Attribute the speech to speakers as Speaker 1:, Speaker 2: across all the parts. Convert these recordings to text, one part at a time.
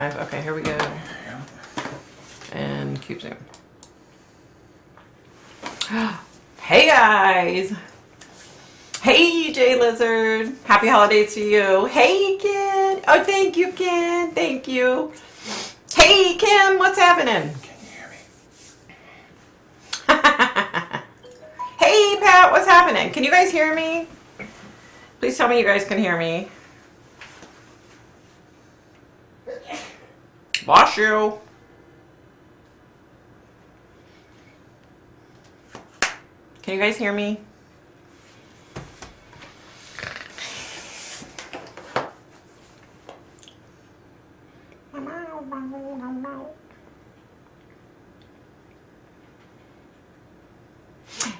Speaker 1: Okay, here we go. And cube zoom. Hey guys! Hey Jay Lizard! Happy holidays to you. Hey Ken! Oh, thank you, Ken. Thank you. Hey Kim, what's happening?
Speaker 2: Can you hear me?
Speaker 1: Hey Pat, what's happening? Can you guys hear me? Please tell me you guys can hear me. Wash you. Can you guys hear me?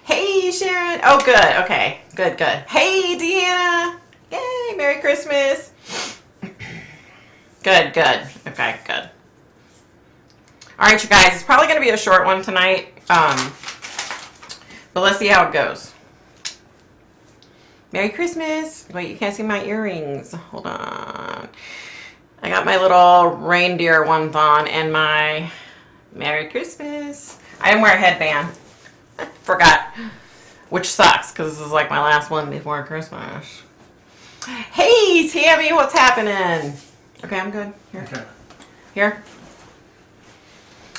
Speaker 1: Hey Sharon. Oh good. Okay. Good. Hey Deanna. Yay. Merry Christmas. Good. Okay, good. All right, you guys. It's probably going to be a short one tonight. But let's see how it goes. Merry Christmas. Wait, you can't see my earrings. Hold on. I got my little reindeer ones on and my Merry Christmas. I didn't wear a headband. Forgot. Which sucks because this is like my last one before Christmas. Hey, Tammy, what's happening? Okay, I'm good. Here.
Speaker 2: Okay.
Speaker 1: Here.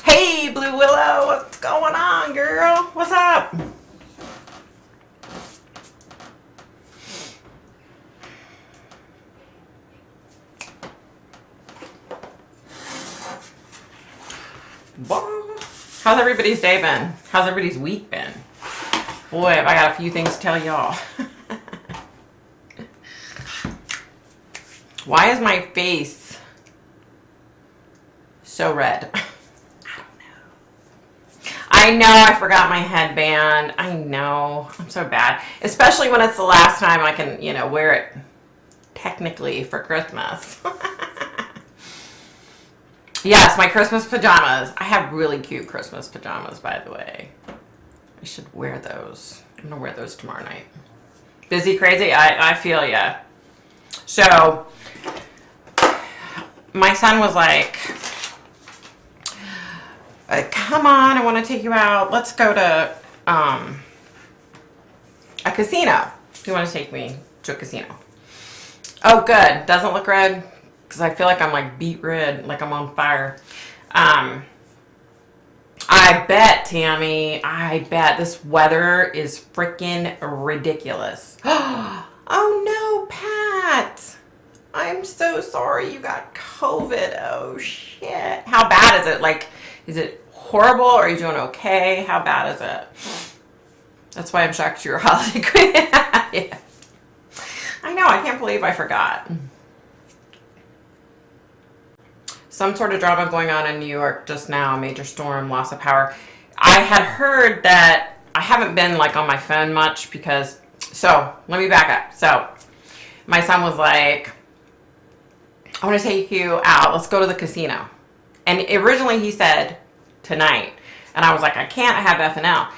Speaker 1: Hey, Blue Willow, what's going on, girl? What's up? How's everybody's day been? How's everybody's week been? Boy, have I got a few things to tell y'all. Why is my face so red? I know I forgot my headband. I know. I'm so bad. Especially when it's the last time I can, wear it technically for Christmas. Yes, my Christmas pajamas. I have really cute Christmas pajamas, by the way. I should wear those. I'm going to wear those tomorrow night. Busy, crazy? I feel ya. So, my son was like, come on, I want to take you out. Let's go to a casino. Do you want to take me to a casino? Oh, good. Doesn't look red. Because I feel like I'm like beet red, like I'm on fire. I bet, Tammy, this weather is freaking ridiculous. Oh no, Pat. I'm so sorry you got COVID. Oh shit. How bad is it? Like, is it horrible? Or are you doing okay? How bad is it? That's why I'm shocked you're a holiday queen. Yeah. I know, I can't believe I forgot. Some sort of drama going on in New York just now, major storm, loss of power. I had heard that I haven't been like on my phone much because, so let me back up. So my son was like, I want to take you out. Let's go to the casino. And originally he said tonight. And I was like, I can't, I have FNL.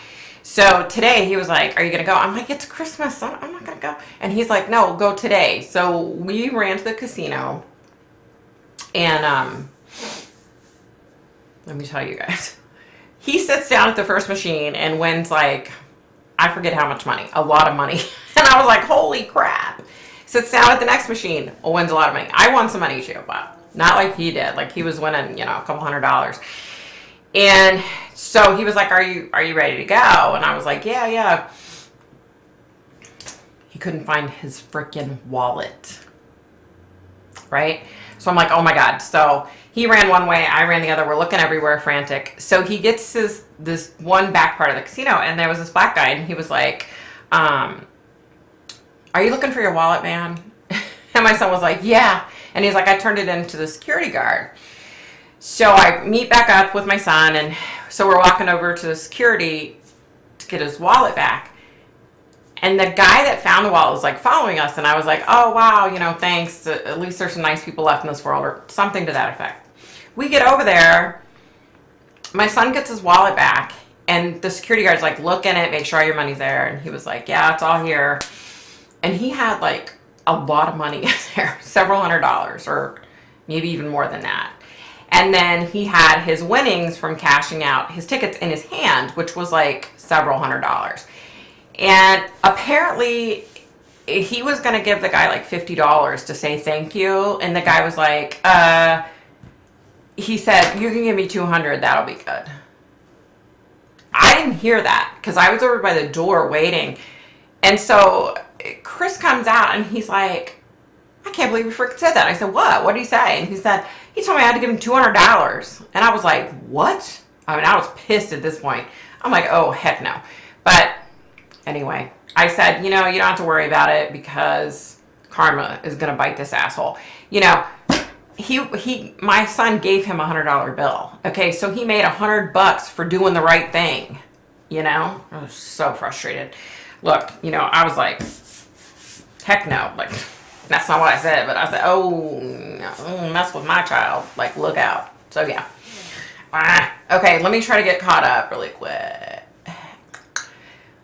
Speaker 1: So today he was like, are you going to go? I'm like, it's Christmas. I'm not going to go. And he's like, no, go today. So we ran to the casino. And let me tell you guys, he sits down at the first machine and wins like, I forget how much money, a lot of money. And I was like, holy crap. Sits down at the next machine, wins a lot of money. I won some money too, but not like he did. Like he was winning, a couple $100. And so he was like, are you ready to go? And I was like, yeah. He couldn't find his freaking wallet. Right? So I'm like, oh my God. So he ran one way, I ran the other. We're looking everywhere, frantic. So he gets this one back part of the casino, and there was this black guy, and he was like, are you looking for your wallet, man? And my son was like, yeah. And he's like, I turned it into the security guard. So I meet back up with my son, and so we're walking over to the security to get his wallet back. And the guy that found the wallet was like following us, and I was like, oh wow, thanks. At least there's some nice people left in this world, or something to that effect. We get over there, my son gets his wallet back, and the security guard's like, look in it, make sure all your money's there. And he was like, yeah, it's all here. And he had like a lot of money in there, several $100s, or maybe even more than that. And then he had his winnings from cashing out his tickets in his hand, which was like several $100s. And apparently he was going to give the guy like $50 to say thank you. And the guy was like, he said, you can give me 200, that'll be good. I didn't hear that because I was over by the door waiting. And so Chris comes out and he's like, I can't believe you freaking said that. I said, what? What did he say? And he said, he told me I had to give him $200. And I was like, what? I mean, I was pissed at this point. I'm like, oh, heck no. But anyway, I said, you know, you don't have to worry about it because karma is going to bite this asshole. You know, my son gave him $100 bill. Okay, so he made $100 for doing the right thing. You know, I was so frustrated. Look, you know, I was like, heck no. Like, that's not what I said, but I said, oh, no, mess with my child. Like, look out. So, yeah. Okay, let me try to get caught up really quick.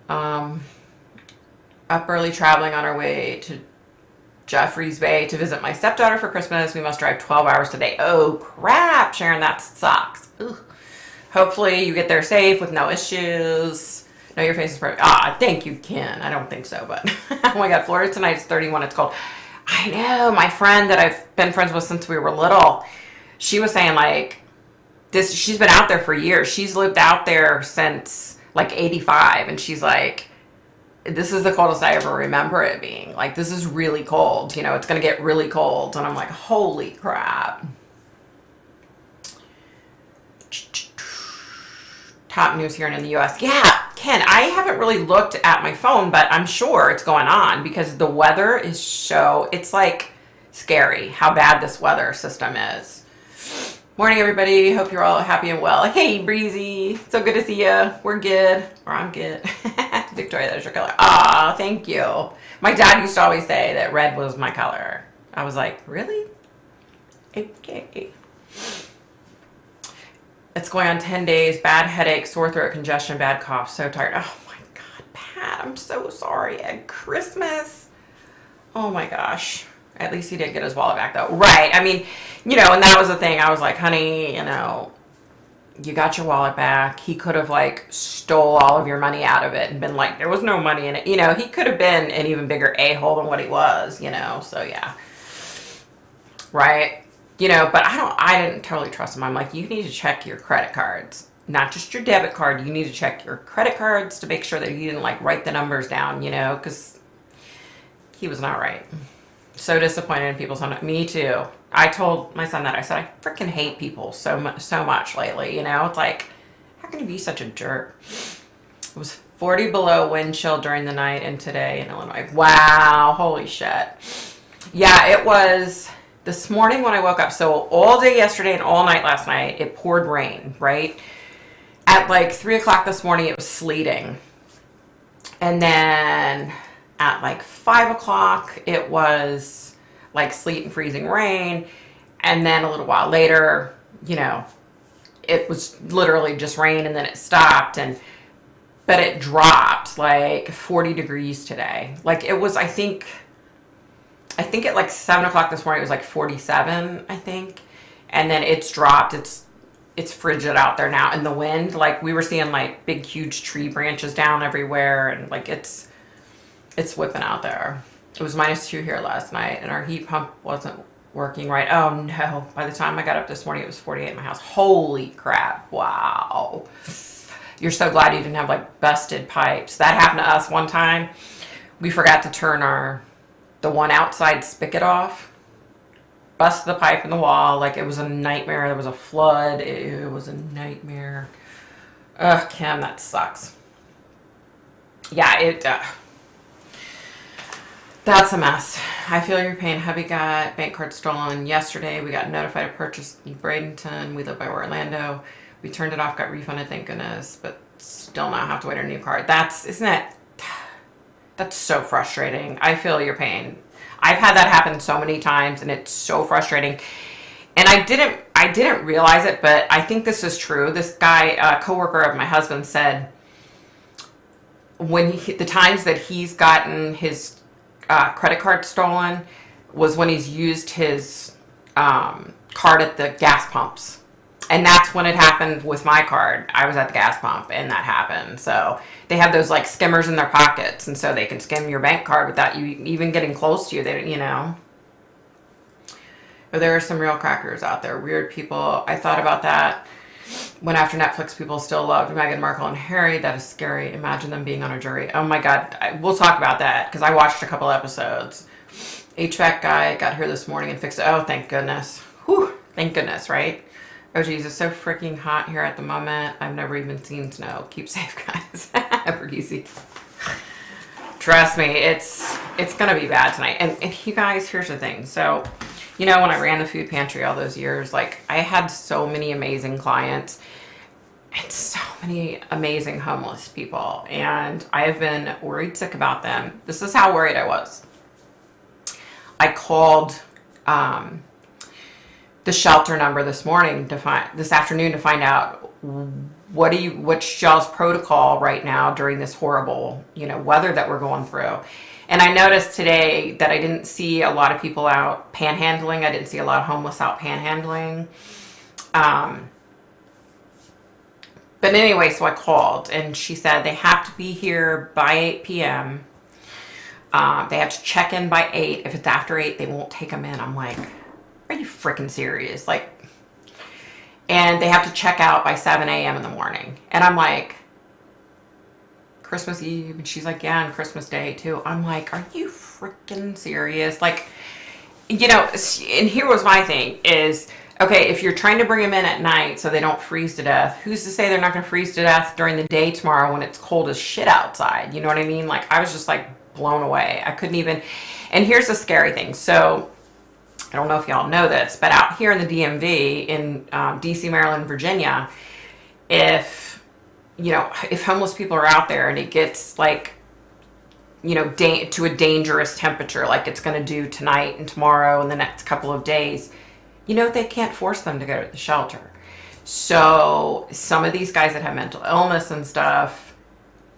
Speaker 1: Up early traveling on our way to Jeffreys Bay to visit my stepdaughter for Christmas. We must drive 12 hours today. Oh, crap, Sharon, that sucks. Ugh. Hopefully you get there safe with no issues. No, your face is perfect. Thank you, Ken. I don't think so, but oh my God, Florida tonight is 31. It's cold. I know. My friend that I've been friends with since we were little, she was saying like this. She's been out there for years. She's lived out there since like 85, and she's like, this is the coldest I ever remember it being. Like, this is really cold. You know, it's going to get really cold. And I'm like, holy crap. Top news here and in the U.S. Yeah, Ken, I haven't really looked at my phone, but I'm sure it's going on because the weather is it's like scary how bad this weather system is. Morning, everybody. Hope you're all happy and well. Hey, Breezy. So good to see you. We're good. Or I'm good. Victoria, that's your color. Aw, thank you. My dad used to always say that red was my color. I was like, really? Okay. It's going on 10 days. Bad headache, sore throat, congestion, bad cough. So tired. Oh, my God, Pat. I'm so sorry. At Christmas. Oh, my gosh. At least he did get his wallet back, though. Right. I mean, you know, and that was the thing. I was like, honey, you know, you got your wallet back. He could have, like, stole all of your money out of it and been like, there was no money in it. You know, he could have been an even bigger a-hole than what he was, you know. So, yeah. Right. You know, but I didn't totally trust him. I'm like, you need to check your credit cards. Not just your debit card. You need to check your credit cards to make sure that you didn't, like, write the numbers down, you know, because he was not right. So disappointed in people sometimes. Me too. I told my son that. I said, I freaking hate people so much lately, you know? It's like, how can you be such a jerk? It was 40 below wind chill during the night and today in Illinois. Wow, holy shit. Yeah, it was this morning when I woke up. So all day yesterday and all night last night, it poured rain, right? At like 3 o'clock this morning, it was sleeting. And then at like 5 o'clock, it was like sleet and freezing rain. And then a little while later, you know, it was literally just rain and then it stopped. But it dropped like 40 degrees today. Like it was, I think at like 7 o'clock this morning, it was like 47, I think. And then it's dropped. It's frigid out there now. And the wind, like we were seeing like big, huge tree branches down everywhere. And like it's whipping out there. It was -2 here last night, and our heat pump wasn't working right. Oh no. By the time I got up this morning, it was 48 in my house. Holy crap. Wow. You're so glad you didn't have like busted pipes. That happened to us one time. We forgot to turn the one outside spigot off. Busted the pipe in the wall. Like it was a nightmare. There was a flood. It was a nightmare. Ugh, Kim, that sucks. Yeah, that's a mess. I feel your pain. Hubby got bank card stolen yesterday. We got notified of purchase in Bradenton. We live by Orlando. We turned it off, got refunded, thank goodness, but still now have to wait on a new card. That's so frustrating. I feel your pain. I've had that happen so many times, and it's so frustrating. And I didn't realize it, but I think this is true. This guy, a coworker of my husband, said the times that he's gotten his credit card stolen was when he's used his card at the gas pumps. And that's when it happened with my card. I was at the gas pump and that happened. So they have those like skimmers in their pockets, and so they can skim your bank card without you even getting close to you. They, you know. But there are some real crackers out there, weird people. I thought about that when after Netflix people still loved Meghan Markle and Harry. That is scary. Imagine them being on a jury. Oh my God. We'll talk about that because I watched a couple episodes. HVAC guy got here this morning and fixed it. Oh, thank goodness. Whew. Thank goodness, right? Oh, geez, it's so freaking hot here at the moment. I've never even seen snow. Keep safe, guys. Easy. Trust me, it's going to be bad tonight. And you guys, here's the thing. So, you know, when I ran the food pantry all those years, like, I had so many amazing clients and so many amazing homeless people. And I have been worried sick about them. This is how worried I was. I called the shelter number this afternoon to find out what's y'all's protocol right now during this horrible, you know, weather that we're going through. And I noticed today that I didn't see a lot of people out panhandling. I didn't see a lot of homeless out panhandling. But anyway, so I called and she said they have to be here by 8 p.m. They have to check in by 8. If it's after 8, they won't take them in. I'm like, are you freaking serious? Like, and they have to check out by 7 a.m. in the morning. And I'm like, Christmas Eve? And she's like, yeah, and Christmas Day too. I'm like, are you freaking serious? Like, you know, and here was my thing is, okay, if you're trying to bring them in at night so they don't freeze to death, who's to say they're not going to freeze to death during the day tomorrow when it's cold as shit outside? You know what I mean? Like, I was just like blown away. I couldn't even, and here's the scary thing. So, I don't know if y'all know this, but out here in the DMV, in DC, Maryland, Virginia, if homeless people are out there and it gets like, you know, to a dangerous temperature, like it's going to do tonight and tomorrow and the next couple of days, you know, they can't force them to go to the shelter. So some of these guys that have mental illness and stuff,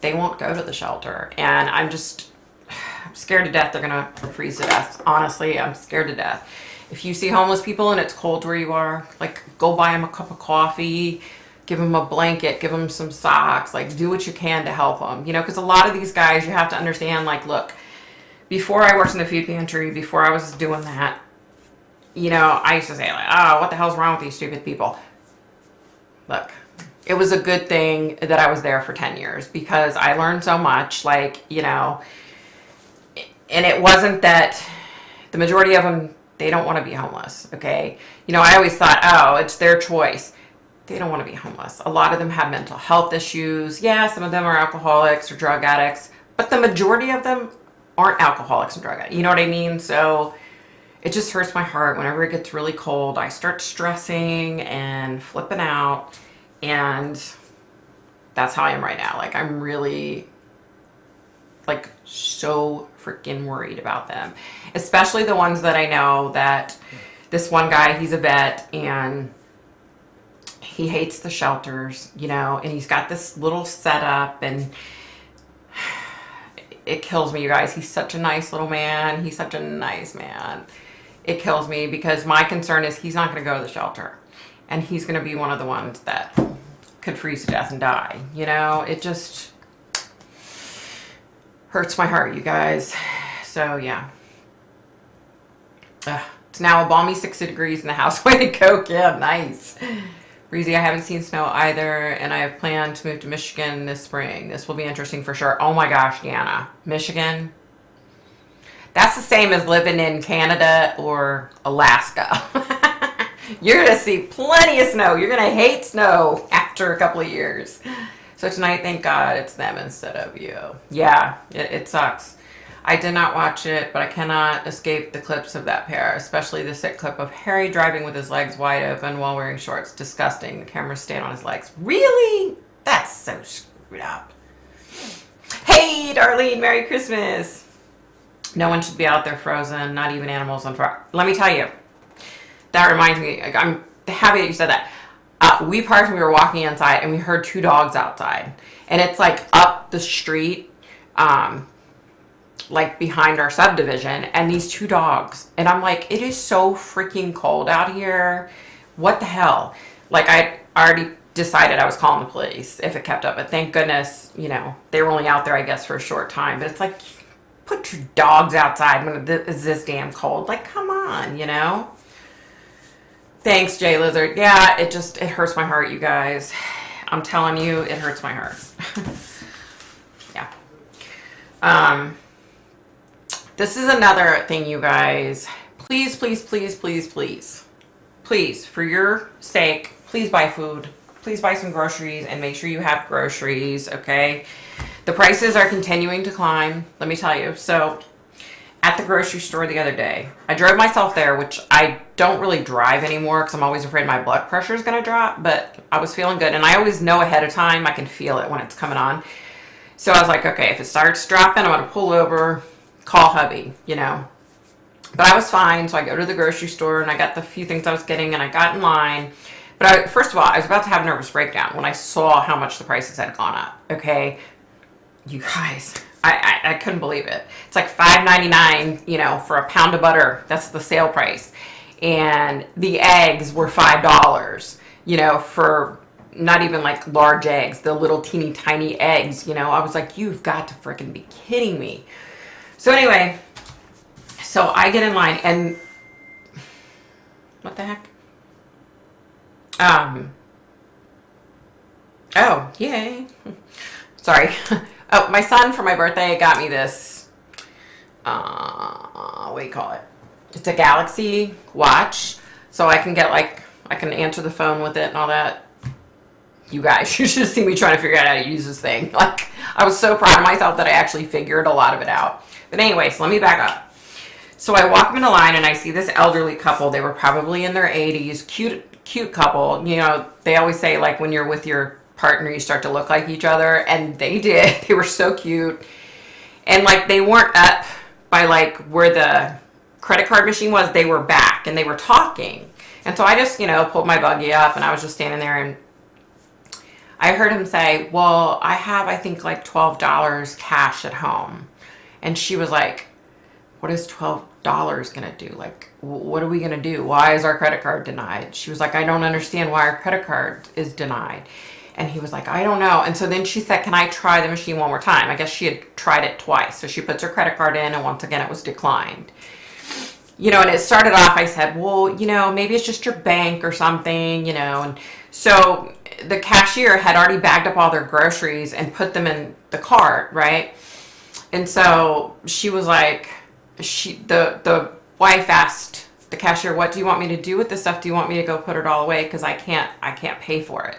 Speaker 1: they won't go to the shelter. And I'm scared to death they're going to freeze to death. Honestly, I'm scared to death. If you see homeless people and it's cold where you are, like, go buy them a cup of coffee, give them a blanket, give them some socks, like, do what you can to help them. You know, because a lot of these guys, you have to understand, like, look, before I worked in the food pantry, before I was doing that, you know, I used to say, like, oh, what the hell's wrong with these stupid people? Look, it was a good thing that I was there for 10 years because I learned so much, like, you know, and it wasn't that the majority of them, they don't want to be homeless, okay? You know, I always thought, oh, it's their choice. They don't want to be homeless. A lot of them have mental health issues. Yeah, some of them are alcoholics or drug addicts, but the majority of them aren't alcoholics and drug addicts. You know what I mean? So it just hurts my heart. Whenever it gets really cold, I start stressing and flipping out, and that's how I am right now. Like, I'm really, like, so freaking worried about them, especially the ones that I know. That this one guy, he's a vet and he hates the shelters, you know, and he's got this little setup, and it kills me, you guys. He's such a nice little man. He's such a nice man. It kills me because my concern is he's not going to go to the shelter, and he's going to be one of the ones that could freeze to death and die. You know, it just hurts my heart, you guys. So, yeah. It's now a balmy 60 degrees in the house. Way to go, Kim. Nice. Breezy, I haven't seen snow either, and I have planned to move to Michigan this spring. This will be interesting for sure. Oh my gosh, Deanna. Michigan? That's the same as living in Canada or Alaska. You're going to see plenty of snow. You're going to hate snow after a couple of years. So tonight, thank God, it's them instead of you. Yeah, it sucks. I did not watch it, but I cannot escape the clips of that pair, especially the sick clip of Harry driving with his legs wide open while wearing shorts. Disgusting. The cameras stayed on his legs. Really? That's so screwed up. Hey, Darlene, Merry Christmas. No one should be out there frozen, not even animals on fire. Let me tell you, that reminds me, I'm happy that you said that. We parked and we were walking inside and we heard 2 dogs outside. And it's like up the street, like behind our subdivision, and these 2 dogs. And I'm like, it is so freaking cold out here. What the hell? Like, I already decided I was calling the police if it kept up. But thank goodness, you know, they were only out there, I guess, for a short time. But it's like, put your dogs outside when it's this damn cold. Like, come on, you know? Thanks, Jay Lizard. Yeah, it hurts my heart, you guys. I'm telling you, it hurts my heart. Yeah. This is another thing, you guys. Please, please, please, please, please. Please, for your sake, please buy food. Please buy some groceries and make sure you have groceries, okay? The prices are continuing to climb, let me tell you. So, at the grocery store the other day, I drove myself there, which I don't really drive anymore because I'm always afraid my blood pressure is going to drop, but I was feeling good. And I always know ahead of time, I can feel it when it's coming on. So I was like, okay, if it starts dropping, I'm going to pull over, call hubby, you know. But I was fine, so I go to the grocery store and I got the few things I was getting and I got in line. But first of all, I was about to have a nervous breakdown when I saw how much the prices had gone up, okay? You guys, I couldn't believe it. It's like $5.99, you know, for a pound of butter. That's the sale price. And the eggs were $5, you know, for not even like large eggs, the little teeny tiny eggs, you know. I was like, you've got to freaking be kidding me. So anyway, so I get in line and what the heck? Oh, yay. Sorry. Oh, my son for my birthday got me this, what do you call it? It's a Galaxy watch. So I can get like, I can answer the phone with it and all that. You guys, you should see me trying to figure out how to use this thing. Like, I was so proud of myself that I actually figured a lot of it out. But anyway, so let me back up. So I walk them in the line and I see this elderly couple. They were probably in their 80s. Cute couple. You know, they always say like when you're with your partner, you start to look like each other. And they did. They were so cute. And like they weren't up by like where the credit card machine was. They were back and they were talking. And so I just, you know, pulled my buggy up and I was just standing there and I heard him say, well, I have, I think like $12 cash at home. And she was like, what is $12 going to do? Like, what are we going to do? Why is our credit card denied? She was like, I don't understand why our credit card is denied. And he was like, I don't know. And so then she said, can I try the machine one more time? I guess she had tried it twice. So she puts her credit card in and once again it was declined. You know, and it started off, I said, well, you know, maybe it's just your bank or something, you know. And so the cashier had already bagged up all their groceries and put them in the cart, right? And so she was like, the wife asked the cashier, what do you want me to do with this stuff? Do you want me to go put it all away? Because I can't pay for it.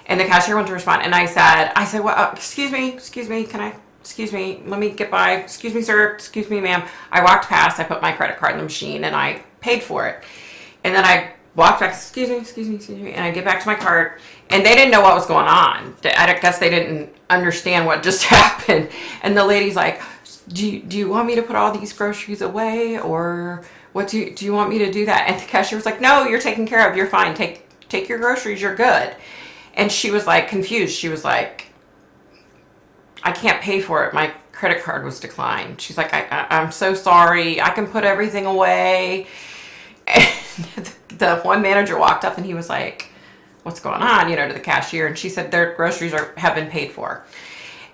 Speaker 1: And the cashier went to respond. And I said, well, excuse me, let me get by. Excuse me, sir. Excuse me, ma'am. I walked past, I put my credit card in the machine and I paid for it. And then I walked back, excuse me. And I get back to my cart and they didn't know what was going on. I guess they didn't understand what just happened. And the lady's like, do you want me to put all these groceries away or what do you want me to do that? And the cashier was like, no, you're taken care of. You're fine. Take your groceries. You're good. And she was like confused. She was like, I can't pay for it. My credit card was declined. She's like, I'm so sorry. I can put everything away. And the one manager walked up and he was like, what's going on, you know, to the cashier. And she said their groceries have been paid for.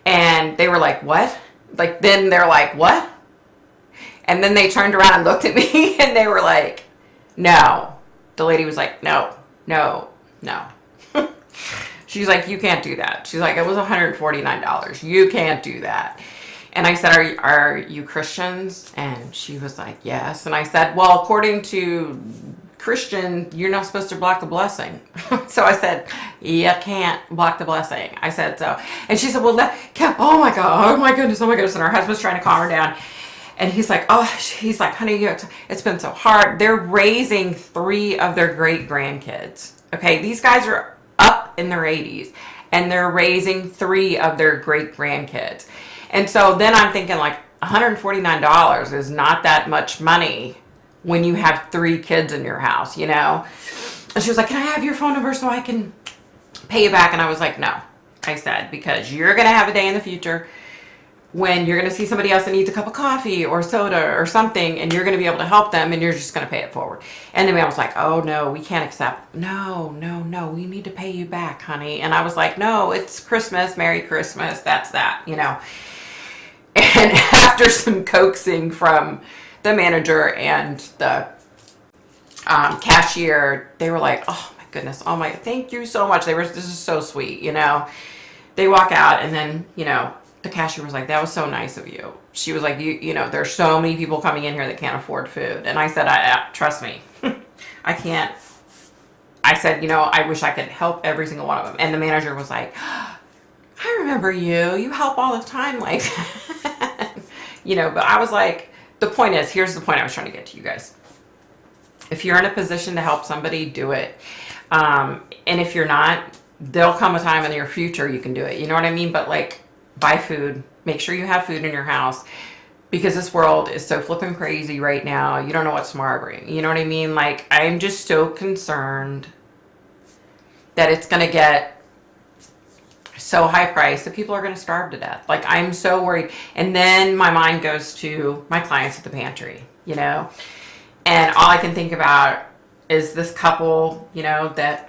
Speaker 1: And they were like, what? Like, then they're like, what? And then they turned around and looked at me and they were like, no. The lady was like, no. She's like, you can't do that. She's like, it was $149. You can't do that. And I said, are you Christians? And she was like, yes. And I said, well, according to Christian, you're not supposed to block the blessing. So I said, you can't block the blessing. I said so. And she said, well, oh my goodness. And her husband's trying to calm her down. And he's like, honey, it's been so hard. They're raising 3 of their great grandkids. Okay, these guys are up in their 80s and they're raising 3 of their great grandkids. And so then I'm thinking like $149 is not that much money when you have 3 kids in your house, you know? And she was like, can I have your phone number so I can pay you back? And I was like, no. I said, because you're going to have a day in the future when you're going to see somebody else that needs a cup of coffee or soda or something, and you're going to be able to help them, and you're just going to pay it forward. And the man was like, oh no, we can't accept. No, no, no, we need to pay you back, honey. And I was like, no, it's Christmas. Merry Christmas. That's that, you know. And after some coaxing from the manager and the cashier, they were like, oh my goodness, oh my, thank you so much. This is so sweet, you know. They walk out, and then, you know, the cashier was like, that was so nice of you. She was like, you know, there's so many people coming in here that can't afford food. And I said, trust me, I can't. I said, you know, I wish I could help every single one of them. And the manager was like, I remember you. You help all the time like that. You know, but I was like, the point is, here's the point I was trying to get to you guys. If you're in a position to help somebody, do it. And if you're not, there'll come a time in your future you can do it. You know what I mean? But like, buy food. Make sure you have food in your house, because this world is so flipping crazy right now. You don't know what tomorrow brings. You know what I mean? Like, I'm just so concerned that it's going to get so high priced that people are going to starve to death. Like, I'm so worried. And then my mind goes to my clients at the pantry, you know, and all I can think about is this couple, you know, that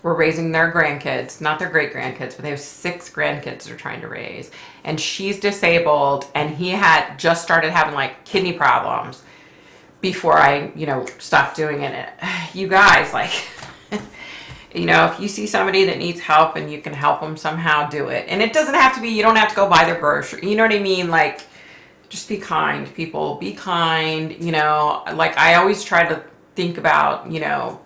Speaker 1: were raising their grandkids, not their great grandkids, but they have 6 grandkids they're trying to raise. And she's disabled, and he had just started having like kidney problems before I, you know, stopped doing it. You guys, like, you know, if you see somebody that needs help and you can help them somehow, do it. And it doesn't have to be, you don't have to go buy their grocery. You know what I mean? Like, just be kind, people. Be kind, you know. Like, I always try to think about, you know,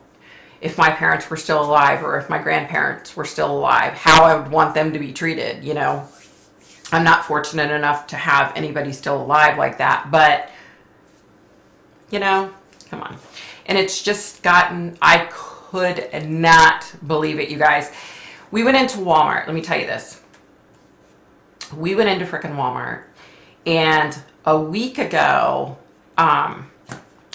Speaker 1: if my parents were still alive, or if my grandparents were still alive, how I would want them to be treated, you know. I'm not fortunate enough to have anybody still alive like that, but, you know, come on. And it's just gotten, I could not believe it, you guys. We went into Walmart. Let me tell you this. We went into frickin' Walmart, and a week ago,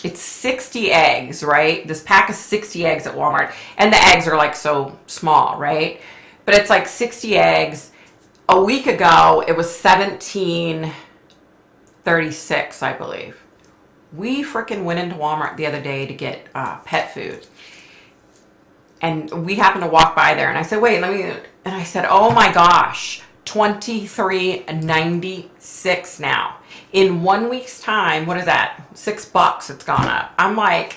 Speaker 1: it's 60 eggs, right? This pack of 60 eggs at Walmart. And the eggs are like so small, right? But it's like 60 eggs. A week ago, it was $17.36, I believe. We freaking went into Walmart the other day to get pet food. And we happened to walk by there. And I said, wait, let me... And I said, oh my gosh, $23.96 now. In 1 week's time, what is that? $6 it's gone up. I'm like,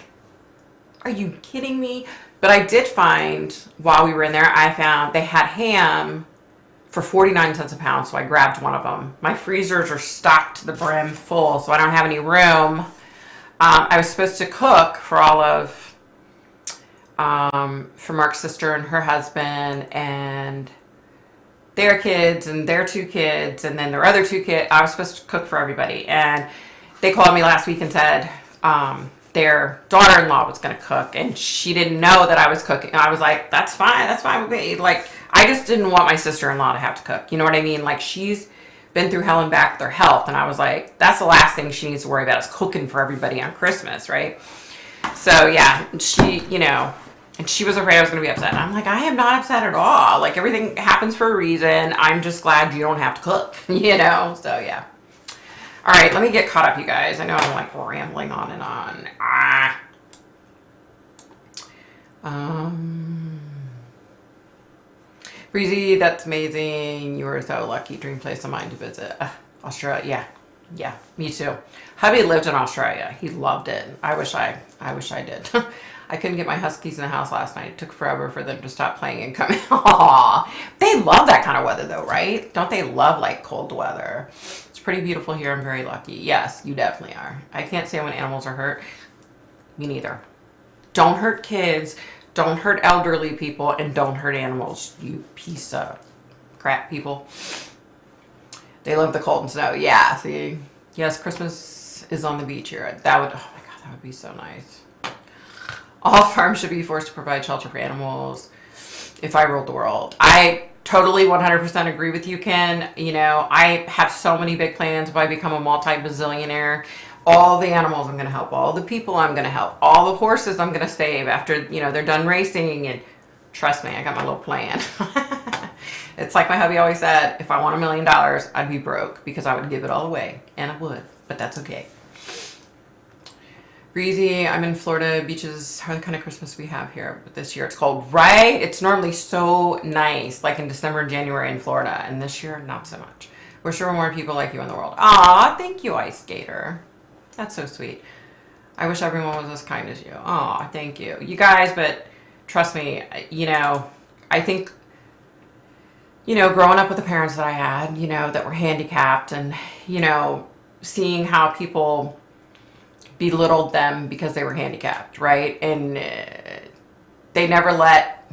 Speaker 1: are you kidding me? But I did find, while we were in there, I found they had ham for 49 cents a pound, so I grabbed one of them. My freezers are stocked to the brim full, so I don't have any room. I was supposed to cook for all of, for Mark's sister and her husband, and their kids and their 2 kids, and then their other 2 kids. I was supposed to cook for everybody, and they called me last week and said their daughter-in-law was going to cook, and she didn't know that I was cooking. And I was like, that's fine with me. Like, I just didn't want my sister-in-law to have to cook. You know what I mean? Like, she's been through hell and back with her health, and I was like, that's the last thing she needs to worry about is cooking for everybody on Christmas, right? So yeah, she, you know, and she was afraid I was going to be upset. And I'm like, I am not upset at all. Like, everything happens for a reason. I'm just glad you don't have to cook, you know? So, yeah. All right, let me get caught up, you guys. I know I'm, like, rambling on and on. Breezy, that's amazing. You are so lucky. Dream place of mine to visit. Australia, yeah. Yeah, me too. Hubby lived in Australia. He loved it. I wish I did. I couldn't get my huskies in the house last night. It took forever for them to stop playing and come. Aww. They love that kind of weather though, right? Don't they love like cold weather? It's pretty beautiful here. I'm very lucky. Yes, you definitely are. I can't say when animals are hurt. Me neither. Don't hurt kids. Don't hurt elderly people. And don't hurt animals. You piece of crap people. They love the cold and snow. Yeah, see? Yes, Christmas is on the beach here. That would, oh my God, that would be so nice. All farms should be forced to provide shelter for animals if I ruled the world. I totally 100% agree with you, Ken. You know, I have so many big plans if I become a multi-bazillionaire. All the animals I'm going to help. All the people I'm going to help. All the horses I'm going to save after, you know, they're done racing. And trust me, I got my little plan. It's like my hubby always said, if I want $1 million, I'd be broke because I would give it all away. And I would, but that's okay. Breezy, I'm in Florida. Beaches are the kind of Christmas we have here, but this year it's cold, right? It's normally so nice, like in December and January in Florida, and this year, not so much. Wish there were more people like you in the world. Aw, thank you, Ice Skater. That's so sweet. I wish everyone was as kind as you. Aw, thank you. You guys, but trust me, you know, I think, you know, growing up with the parents that I had, you know, that were handicapped and, you know, seeing how people belittled them because they were handicapped, right? And they never let,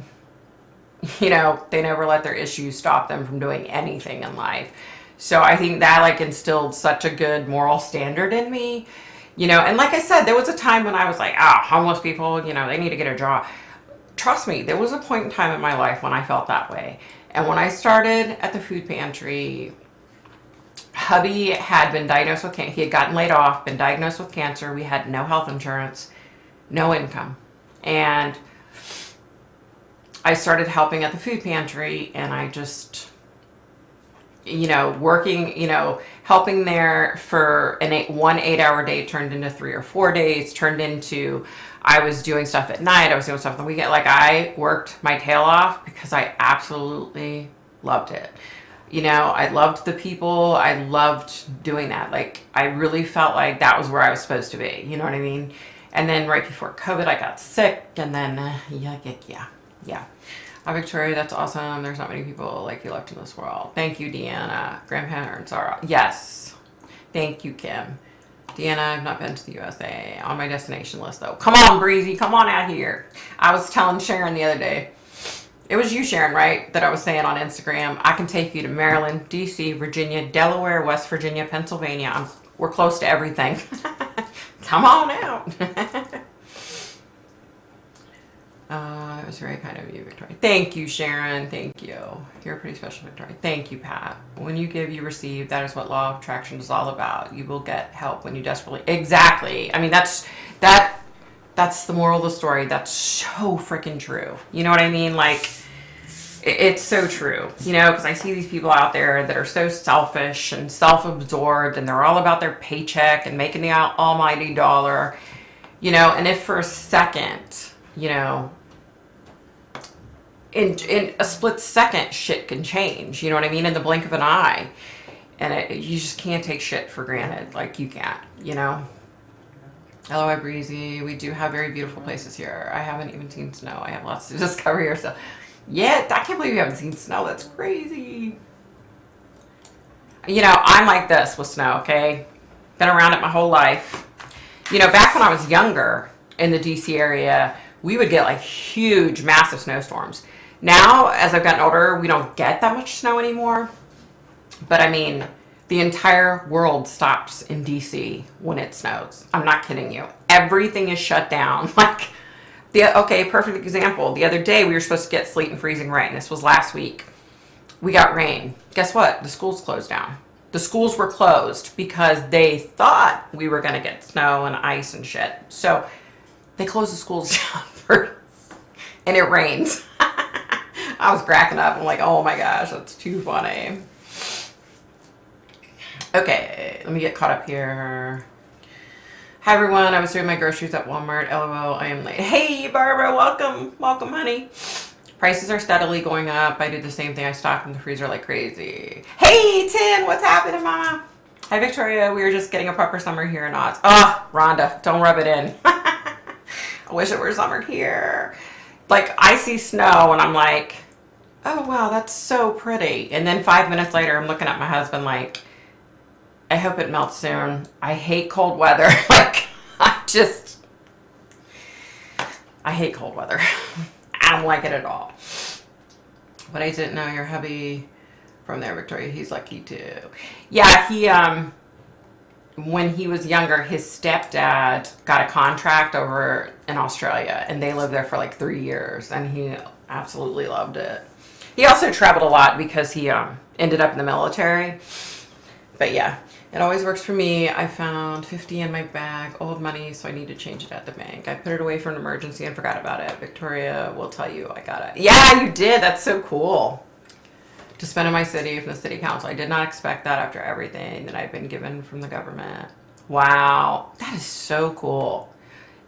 Speaker 1: you know, they never let their issues stop them from doing anything in life. So I think that like instilled such a good moral standard in me, you know. And like I said, there was a time when I was like, homeless people, you know, they need to get a job. Trust me, there was a point in time in my life when I felt that way. And when I started at the food pantry, hubby had been diagnosed with cancer. He had gotten laid off, been diagnosed with cancer. We had no health insurance, no income. And I started helping at the food pantry, and I just, you know, working, you know, helping there for one 8-hour day turned into 3 or 4 days, turned into, I was doing stuff at night. I was doing stuff on the weekend. Like I worked my tail off because I absolutely loved it. You know, I loved the people. I loved doing that. Like, I really felt like that was where I was supposed to be. You know what I mean? And then right before COVID, I got sick. And then, yeah. Oh, Victoria, that's awesome. There's not many people like you left in this world. Thank you, Deanna. Grandparents are, yes. Thank you, Kim. Deanna, I've not been to the USA. On my destination list, though. Come on, Breezy. Come on out here. I was telling Sharon the other day. It was you, Sharon, right, that I was saying on Instagram, I can take you to Maryland, D.C., Virginia, Delaware, West Virginia, Pennsylvania. We're close to everything. Come on out. That was very kind of you, Victoria. Thank you, Sharon. Thank you. You're pretty special, Victoria. Thank you, Pat. When you give, you receive. That is what law of attraction is all about. You will get help when you desperately... Exactly. I mean, that's the moral of the story. That's so freaking true. You know what I mean? Like, it's so true, you know, because I see these people out there that are so selfish and self-absorbed, and they're all about their paycheck and making the almighty dollar, you know. And if for a second, you know, in a split second, shit can change, you know what I mean, in the blink of an eye. And you just can't take shit for granted. Like, you can't, you know. Hello, Breezy. We do have very beautiful places here. I haven't even seen snow. I have lots to discover here. So, yeah, I can't believe you haven't seen snow. That's crazy. You know, I'm like this with snow, okay? Been around it my whole life. You know, back when I was younger in the DC area, we would get like huge, massive snowstorms. Now, as I've gotten older, we don't get that much snow anymore. But I mean, the entire world stops in DC when it snows. I'm not kidding you. Everything is shut down. Like, okay, perfect example. The other day we were supposed to get sleet and freezing rain. This was last week. We got rain. Guess what? The schools closed down. The schools were closed because they thought we were going to get snow and ice and shit. So they closed the schools down and it rains. I was cracking up. I'm like, oh my gosh, that's too funny. Okay, let me get caught up here. Hi everyone, I was doing my groceries at Walmart. LOL, I am late. Hey Barbara, welcome. Welcome, honey. Prices are steadily going up. I do the same thing. I stock in the freezer like crazy. Hey Tin, what's happening, Mama? Hi Victoria, we were just getting a proper summer here in Oz. Oh, Rhonda, don't rub it in. I wish it were summer here. Like, I see snow and I'm like, oh wow, that's so pretty. And then 5 minutes later, I'm looking at my husband like, I hope it melts soon. I hate cold weather. Like, I hate cold weather. I don't like it at all. But I didn't know your hubby from there, Victoria. He's lucky too. Yeah, he, when he was younger, his stepdad got a contract over in Australia, and they lived there for like 3 years, and he absolutely loved it. He also traveled a lot because he ended up in the military. But yeah, it always works for me. I found $50 in my bag, old money, so I need to change it at the bank. I put it away for an emergency and forgot about it. Victoria will tell you I got it. Yeah, you did. That's so cool. to spend in my city from the city council. I did not expect that after everything that I've been given from the government. Wow, that is so cool.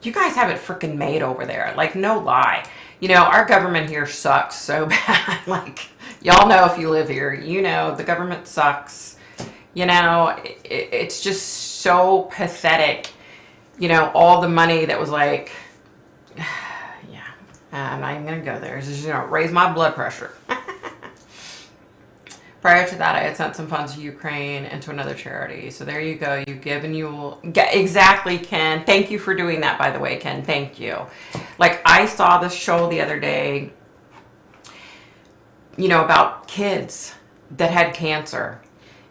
Speaker 1: You guys have it freaking made over there. Like, no lie. You know, our government here sucks so bad. Like, y'all know if you live here, you know, the government sucks. You know, it's just so pathetic. You know, all the money that was like, yeah, I'm not even going to go there. It's just, you know, raise my blood pressure. Prior to that, I had sent some funds to Ukraine and to another charity. So there you go. You give and you will get. Exactly, Ken. Thank you for doing that, by the way, Ken. Thank you. Like, I saw this show the other day, you know, about kids that had cancer,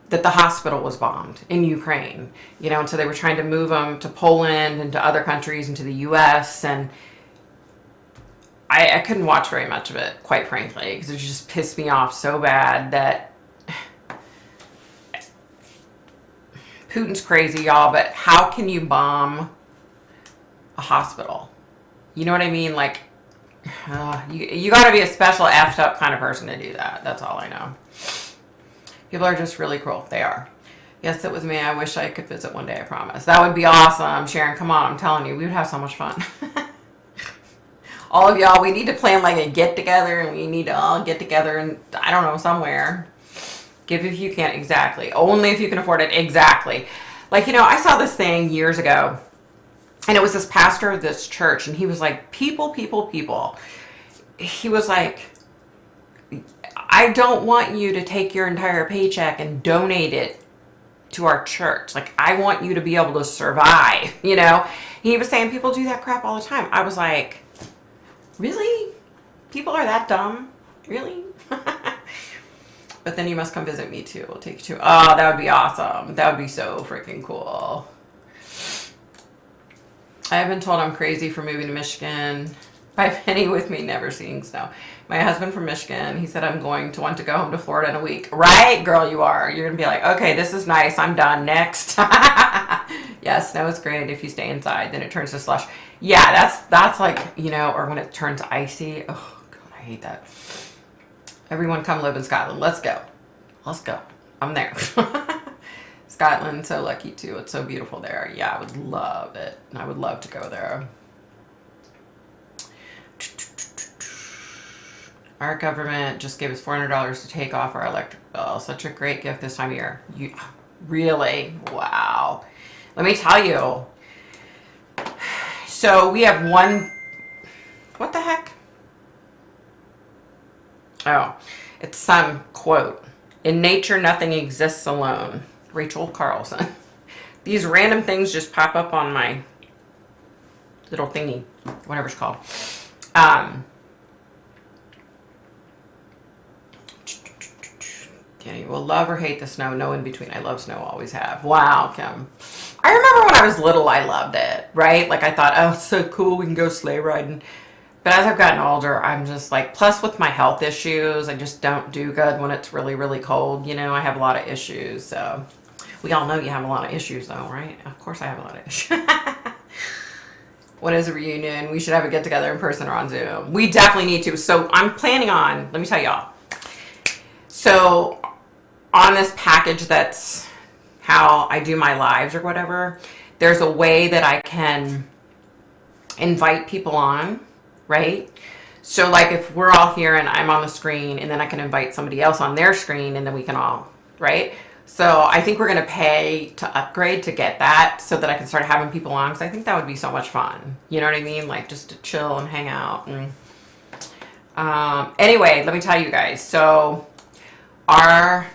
Speaker 1: that the hospital was bombed in Ukraine, you know, and so they were trying to move them to Poland and to other countries and to the US. And I couldn't watch very much of it, quite frankly, because it just pissed me off so bad that Putin's crazy, y'all, but how can you bomb a hospital? You know what I mean? Like, you got to be a special effed up kind of person to do that. That's all I know. People are just really cruel. They are. Yes, it was me. I wish I could visit one day, I promise. That would be awesome, Sharon. Come on, I'm telling you, we would have so much fun. All of y'all, we need to plan like a get together, and we need to all get together and, I don't know, somewhere. Give if you can. Exactly. Only if you can afford it. Exactly. Like, you know, I saw this thing years ago, and it was this pastor of this church, and he was like, people. He was like, I don't want you to take your entire paycheck and donate it to our church. Like, I want you to be able to survive, you know? He was saying people do that crap all the time. I was like, really? People are that dumb? Really? But then you must come visit me too. We'll take you to. Oh, that would be awesome. That would be so freaking cool. I have been told I'm crazy for moving to Michigan. By Penny with me, never seeing snow. My husband from Michigan, he said I'm going to want to go home to Florida in a week. Right, girl, you are. You're going to be like, okay, this is nice. I'm done. Next. Yeah, snow is great if you stay inside. Then it turns to slush. Yeah, that's like, you know, or when it turns icy. Oh, God, I hate that. Everyone come live in Scotland. Let's go. Let's go. I'm there. Scotland, so lucky too. It's so beautiful there. Yeah, I would love it. I would love to go there. Our government just gave us $400 to take off our electric bill. Such a great gift this time of year. You really? Wow. Let me tell you. So we have one. What the heck? Oh, it's some quote. In nature, nothing exists alone. Rachel Carlson. These random things just pop up on my little thingy, whatever it's called. Kenny will love or hate the snow. No in between. I love snow. Always have. Wow, Kim. I remember when I was little, I loved it, right? Like, I thought, oh, it's so cool. We can go sleigh riding. But as I've gotten older, I'm just like, plus with my health issues, I just don't do good when it's really, really cold. You know, I have a lot of issues. So we all know you have a lot of issues though, right? Of course I have a lot of issues. When is a reunion? We should have a get together in person or on Zoom. We definitely need to. So I'm planning on, let me tell y'all. So on this package that's how I do my lives or whatever, there's a way that I can invite people on. Right? So like if we're all here and I'm on the screen and then I can invite somebody else on their screen and then we can all, right? So I think we're going to pay to upgrade to get that so that I can start having people on, because I think that would be so much fun. You know what I mean? Like just to chill and hang out. And anyway, let me tell you guys. So our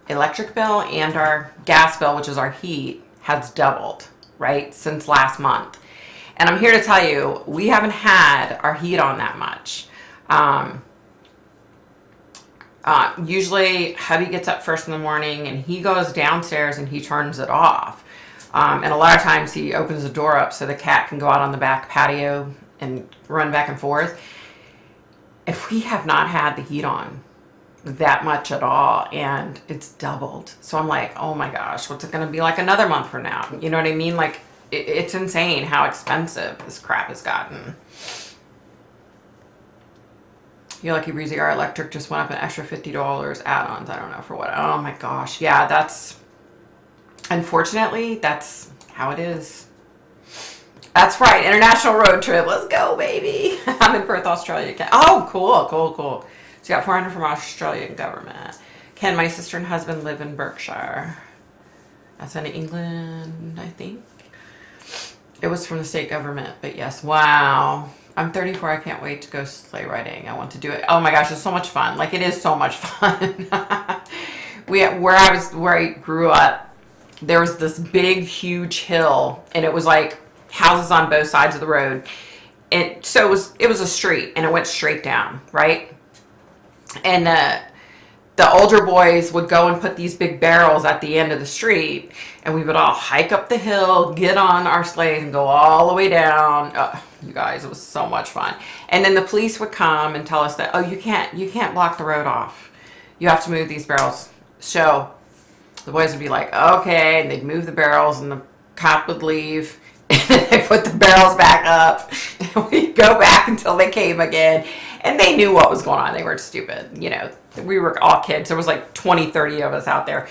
Speaker 1: electric bill and our gas bill, which is our heat, has doubled, right? Since last month. And I'm here to tell you, we haven't had our heat on that much. Usually hubby gets up first in the morning and he goes downstairs and he turns it off. And a lot of times he opens the door up so the cat can go out on the back patio and run back and forth. If we have not had the heat on that much at all, and it's doubled. So I'm like, oh my gosh, what's it going to be like another month from now? You know what I mean? Like, it's insane how expensive this crap has gotten. You're lucky, Breezy. Our electric just went up an extra $50 add-ons. I don't know for what. Oh my gosh. Yeah, that's, unfortunately, that's how it is. That's right. International road trip. Let's go, baby. I'm in Perth, Australia. Oh, cool, cool, cool. So you got 400 from Australian government. Can my sister and husband live in Berkshire? That's in England, I think. It was from the state government, but yes. Wow. I'm 34. I can't wait to go sleigh riding. I want to do it. Oh my gosh, it's so much fun. Like, it is so much fun. Where I grew up, there was this big, huge hill, and it was like houses on both sides of the road. And so it was a street, and it went straight down, right? And the older boys would go and put these big barrels at the end of the street, and we would all hike up the hill, get on our sleighs, and go all the way down. Oh, you guys, it was so much fun. And then the police would come and tell us that, oh, you can't block the road off. You have to move these barrels. So the boys would be like, okay, and they'd move the barrels, and the cop would leave, and they put the barrels back up, and we'd go back until they came again. And they knew what was going on. They weren't stupid. You know, we were all kids. There was like 20, 30 of us out there.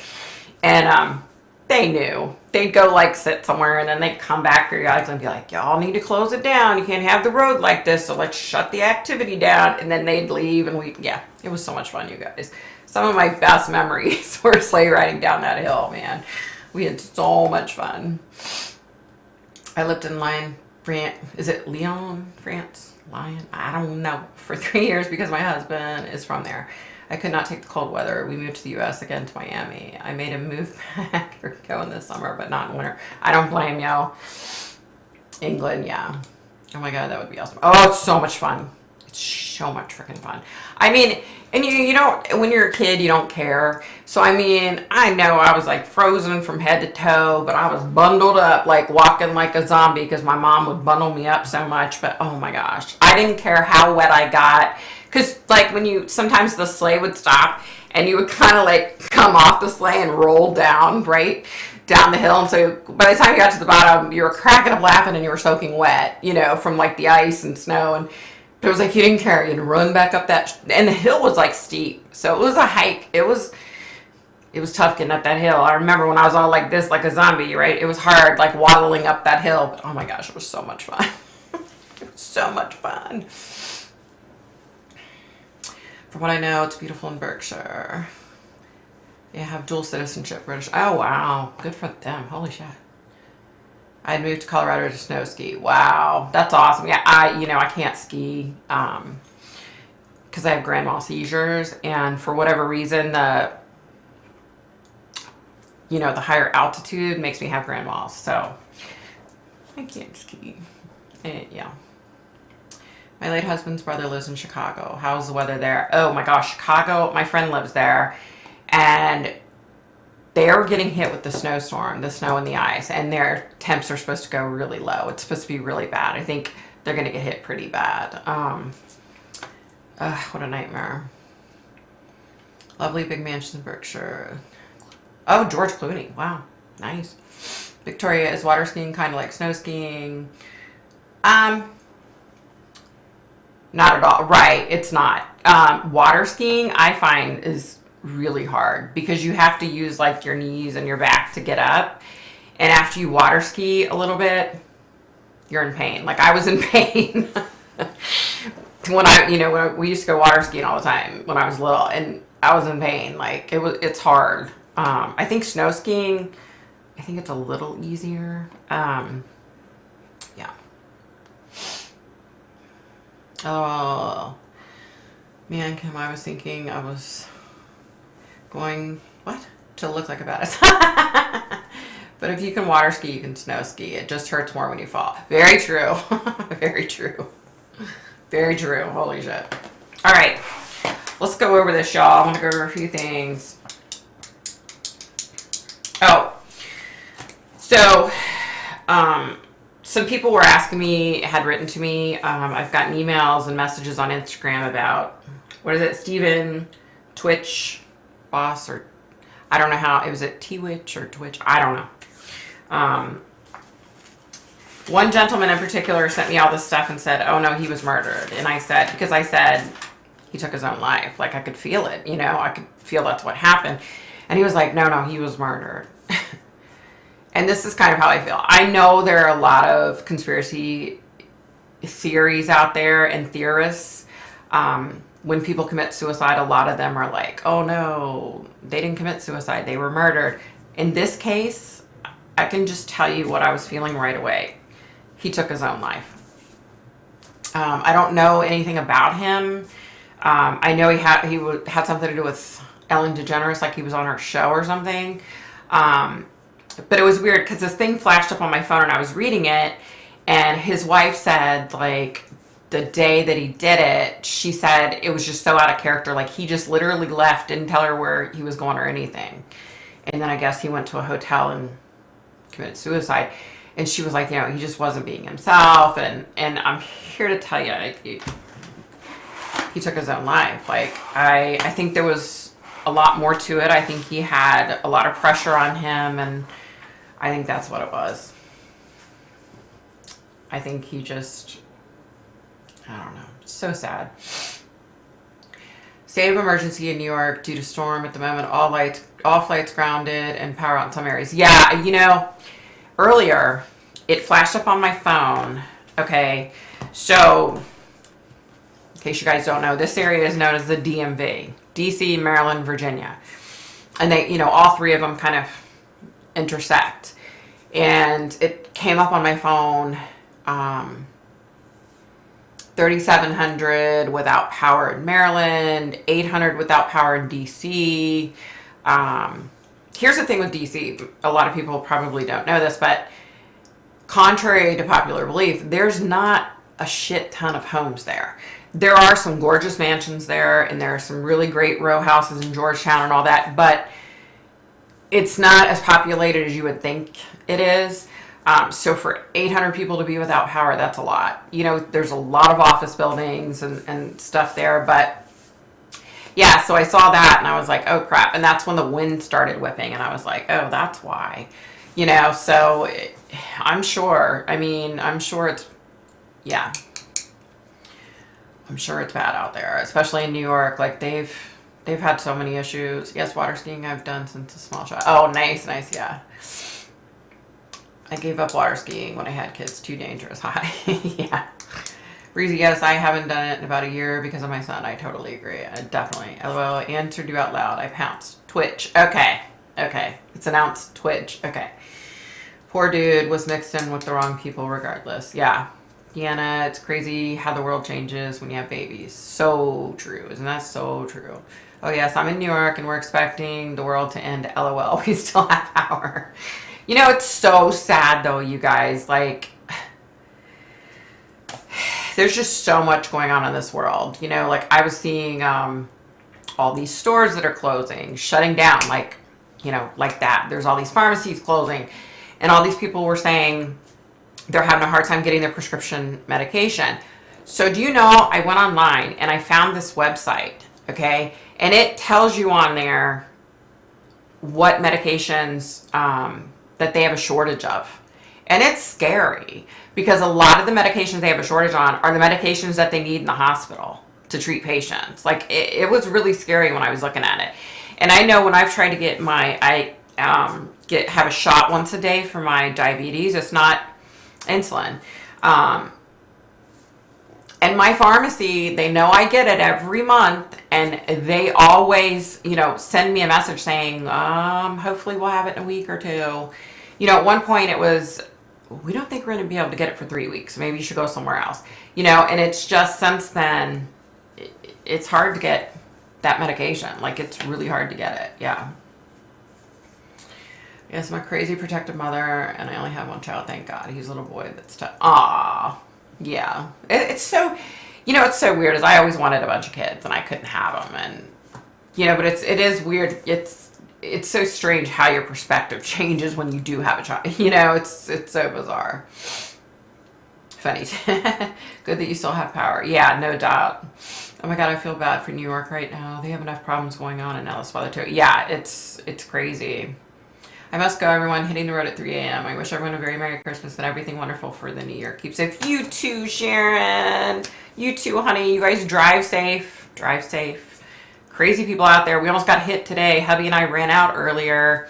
Speaker 1: And they knew. They'd go like sit somewhere, and then they'd come back periodically and be like, y'all need to close it down. You can't have the road like this, so let's shut the activity down. And then they'd leave, and yeah, it was so much fun, you guys. Some of my best memories were sleigh riding down that hill, man. We had so much fun. I lived in Lyon, France. Is it Lyon, France? Lyon? I don't know. For 3 years because my husband is from there. I could not take the cold weather. We moved to the U.S. again to Miami. I made him move back or go in the summer, but not in winter. I don't blame y'all. England, yeah. Oh my God, that would be awesome. Oh, it's so much fun. It's so much freaking fun. I mean, and you don't, when you're a kid, you don't care. So, I mean, I know I was like frozen from head to toe, but I was bundled up, like walking like a zombie because my mom would bundle me up so much. But oh my gosh, I didn't care how wet I got. Because like sometimes the sleigh would stop and you would kind of like come off the sleigh and roll down, right? Down the hill. And so by the time you got to the bottom, you were cracking up laughing and you were soaking wet, you know, from like the ice and snow. And it was like you didn't care. You'd run back up and the hill was like steep. So it was a hike. It was tough getting up that hill. I remember when I was all like this, like a zombie, right? It was hard, like waddling up that hill. But oh my gosh, it was so much fun. It was so much fun. From what I know, it's beautiful in Berkshire. They have dual citizenship, British. Oh, wow. Good for them. Holy shit. I'd moved to Colorado to snow ski. Wow. That's awesome. Yeah, I can't ski because I have grand mal seizures. And for whatever reason, the higher altitude makes me have grand mal. So I can't ski. And, yeah. My late husband's brother lives in Chicago. How's the weather there? Oh my gosh, Chicago. My friend lives there, and they're getting hit with the snowstorm, the snow and the ice, and their temps are supposed to go really low. It's supposed to be really bad. I think they're going to get hit pretty bad. What a nightmare. Lovely big mansion in Berkshire. Oh, George Clooney. Wow, nice. Victoria, is water skiing kind of like snow skiing? Not at all. Right. It's not. Water skiing, I find, is really hard because you have to use like your knees and your back to get up. And after you water ski a little bit, you're in pain. Like I was in pain when we used to go water skiing all the time when I was little, and I was in pain. Like it's hard. I think snow skiing, I think it's a little easier. Yeah. Oh, man, Kim, I was thinking I was going, to look like a badass. But if you can water ski, you can snow ski. It just hurts more when you fall. Very true. Very true. Very true. Holy shit. All right. Let's go over this, y'all. I want to go over a few things. Oh. So, some people were asking me, had written to me. I've gotten emails and messages on Instagram about, what is it, Steven Twitch boss, or I don't know how, was it T-Witch or Twitch? I don't know. One gentleman in particular sent me all this stuff and said, oh no, he was murdered. And I said, he took his own life. Like, I could feel it, you know, I could feel that's what happened. And he was like, no, he was murdered. And this is kind of how I feel. I know there are a lot of conspiracy theories out there and theorists. When people commit suicide, a lot of them are like, oh no, they didn't commit suicide, they were murdered. In this case, I can just tell you what I was feeling right away. He took his own life. I don't know anything about him. I know he had something to do with Ellen DeGeneres, like he was on her show or something. But it was weird because this thing flashed up on my phone and I was reading it, and his wife said, like, the day that he did it, she said it was just so out of character. Like, he just literally left, didn't tell her where he was going or anything. And then I guess he went to a hotel and committed suicide. And she was like, you know, he just wasn't being himself. And I'm here to tell you, like, he took his own life. Like, I think there was a lot more to it. I think he had a lot of pressure on him, and I think that's what it was. I think he just, I don't know, so sad. State of emergency in New York due to storm at the moment. All flights grounded and power out in some areas. Yeah, you know, earlier it flashed up on my phone. Okay, so in case you guys don't know, this area is known as the DMV, DC, Maryland, Virginia, and they, you know, all three of them kind of intersect. And it came up on my phone. 3,700 without power in Maryland, 800 without power in DC. Here's the thing with DC. A lot of people probably don't know this, but contrary to popular belief, there's not a shit ton of homes there. There are some gorgeous mansions there, and there are some really great row houses in Georgetown and all that, but it's not as populated as you would think it is. So for 800 people to be without power, that's a lot. You know, there's a lot of office buildings and stuff there, but yeah, so I saw that and I was like, oh crap. And that's when the wind started whipping and I was like, oh, that's why, you know, so I'm sure it's, yeah, I'm sure it's bad out there, especially in New York. Like they've had so many issues. Yes, water skiing I've done since a small child. Oh, nice, yeah. I gave up water skiing when I had kids. Too dangerous. Hi. Yeah. Breezy, yes, I haven't done it in about a year because of my son. I totally agree. I definitely. LOL, I answered you out loud. I pounced. Twitch. Okay. It's announced Twitch. Okay. Poor dude was mixed in with the wrong people regardless. Yeah. Deanna, it's crazy how the world changes when you have babies. So true. Isn't that so true? Oh, yes, I'm in New York and we're expecting the world to end. LOL. We still have power. You know, it's so sad though, you guys. Like, there's just so much going on in this world. You know, like I was seeing all these stores that are closing, shutting down, like, you know, like that. There's all these pharmacies closing, and all these people were saying they're having a hard time getting their prescription medication. So do you know, I went online and I found this website, okay? And it tells you on there what medications that they have a shortage of. And it's scary because a lot of the medications they have a shortage on are the medications that they need in the hospital to treat patients. Like it was really scary when I was looking at it. And I know when I've tried to get have a shot once a day for my diabetes, it's not insulin. And my pharmacy, they know I get it every month, and they always, you know, send me a message saying, hopefully we'll have it in a week or two. You know, at one point it was, we don't think we're going to be able to get it for 3 weeks. Maybe you should go somewhere else. You know, and it's just since then, it's hard to get that medication. Like, it's really hard to get it. Yeah. Yes, I'm a crazy protective mother, and I only have one child. Thank God. He's a little boy that's tough. Aww. Yeah. It's so, you know, it's so weird. Is I always wanted a bunch of kids, and I couldn't have them. And, you know, but it is weird. It's so strange how your perspective changes when you do have a child. You know, it's so bizarre. Funny. Good that you still have power. Yeah, no doubt. Oh my God, I feel bad for New York right now. They have enough problems going on, and now this weather too. Yeah, it's crazy. I must go, everyone. Hitting the road at 3 a.m. I wish everyone a very Merry Christmas and everything wonderful for the New Year. Keep safe. You too, Sharon. You too, honey. You guys drive safe. Drive safe. Crazy people out there. We almost got hit today. Hubby and I ran out earlier,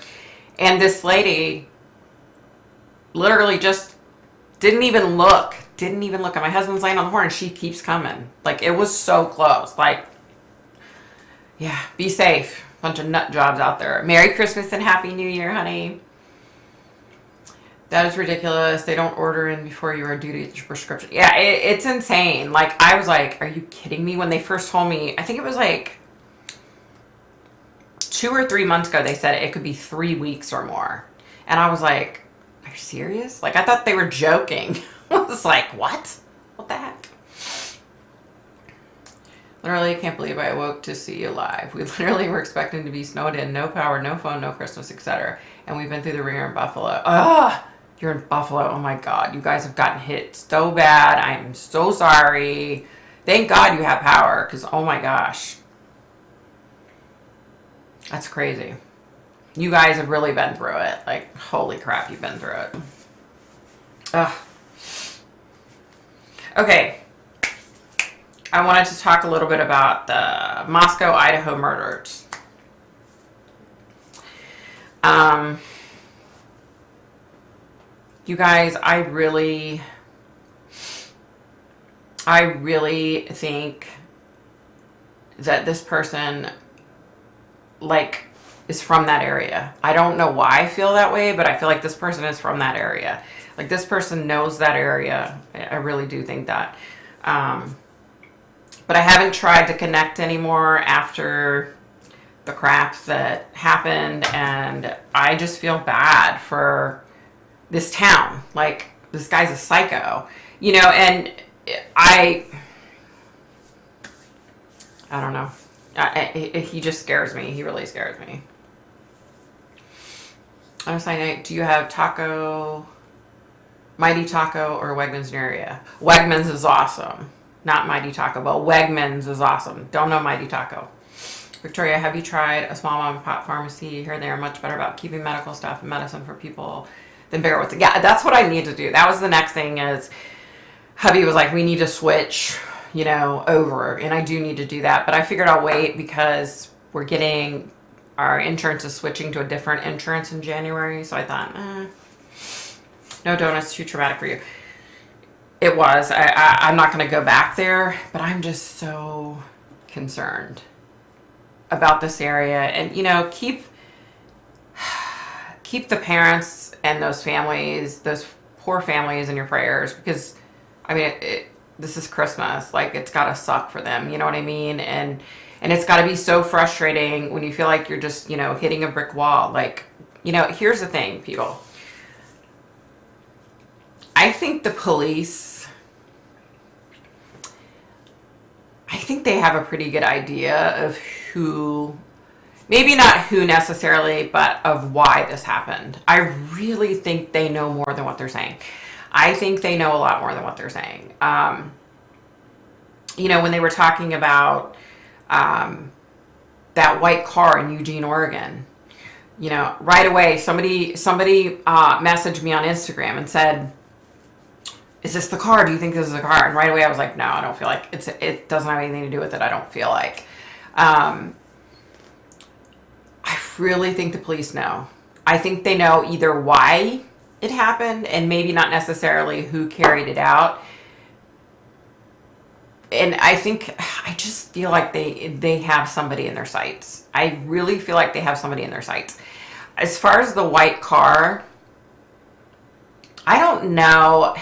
Speaker 1: and this lady literally just didn't even look. And my husband's laying on the horn, and she keeps coming. Like, it was so close. Like, yeah, be safe. Bunch of nut jobs out there. Merry Christmas and Happy New Year, honey. That is ridiculous. They don't order in before you are due to get your prescription. Yeah, it's insane. Like, I was like, are you kidding me? When they first told me, I think it was like 2 or 3 months ago, they said it could be 3 weeks or more. And I was like, are you serious? Like, I thought they were joking. I was like, what? What the heck? Literally, I can't believe I awoke to see you live. We literally were expecting to be snowed in. No power, no phone, no Christmas, etc. And we've been through the ringer in Buffalo. Ugh! You're in Buffalo. Oh my God. You guys have gotten hit so bad. I'm so sorry. Thank God you have power, because oh my gosh. That's crazy. You guys have really been through it. Like, holy crap, you've been through it. Ugh. Okay. I wanted to talk a little bit about the Moscow, Idaho murders. You guys, I really think that this person, like, is from that area. I don't know why I feel that way, but I feel like this person is from that area. Like, this person knows that area. I really do think that. But I haven't tried to connect anymore after the crap that happened, and I just feel bad for this town. Like, this guy's a psycho, you know, and I don't know. He just scares me. He really scares me. I was saying, do you have Mighty Taco or Wegmans in your area? Wegmans is awesome. Not Mighty Taco, but Wegmans is awesome. Don't know Mighty Taco. Victoria, have you tried a small mom and pop pharmacy? Here they are much better about keeping medical stuff and medicine for people than bigger with it. Yeah, that's what I need to do. That was the next thing is hubby was like, we need to switch, you know, over. And I do need to do that. But I figured I'll wait because we're getting, our insurance is switching to a different insurance in January. So I thought, no donuts, too traumatic for you. It was. I'm not going to go back there, but I'm just so concerned about this area. And, you know, keep the parents and those families, those poor families in your prayers, because, I mean, this is Christmas. Like, it's got to suck for them. You know what I mean? And it's got to be so frustrating when you feel like you're just, you know, hitting a brick wall. Like, you know, here's the thing, people. I think the police, I think they have a pretty good idea of who, maybe not who necessarily, but of why this happened. I really think they know more than what they're saying. I think they know a lot more than what they're saying. You know, when they were talking about that white car in Eugene, Oregon, you know, right away, somebody messaged me on Instagram and said, is this the car? Do you think this is the car? And right away I was like, no, I don't feel like it doesn't have anything to do with it. I don't feel like. I really think the police know. I think they know either why it happened and maybe not necessarily who carried it out. And I just feel like they have somebody in their sights. I really feel like they have somebody in their sights. As far as the white car, I don't know.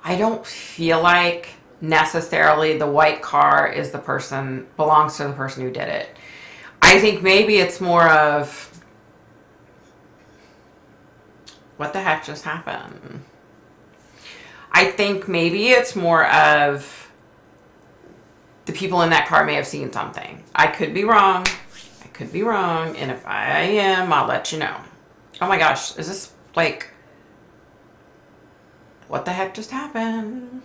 Speaker 1: I don't feel like necessarily the white car belongs to the person who did it. I think maybe it's more of, what the heck just happened? I think maybe it's more of the people in that car may have seen something. I could be wrong. And if I am, I'll let you know. Oh my gosh, is this like, what the heck just happened?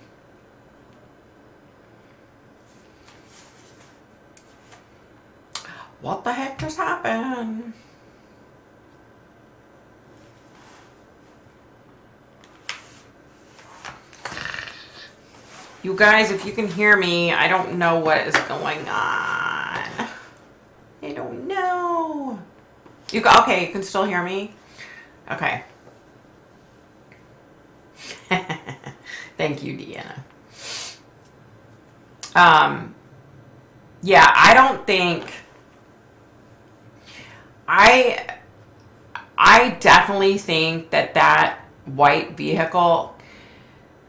Speaker 1: What the heck just happened? You guys, if you can hear me, I don't know what is going on. I don't know. Okay, you can still hear me? Okay. Thank you, Deanna. Yeah, I don't think... I definitely think that white vehicle...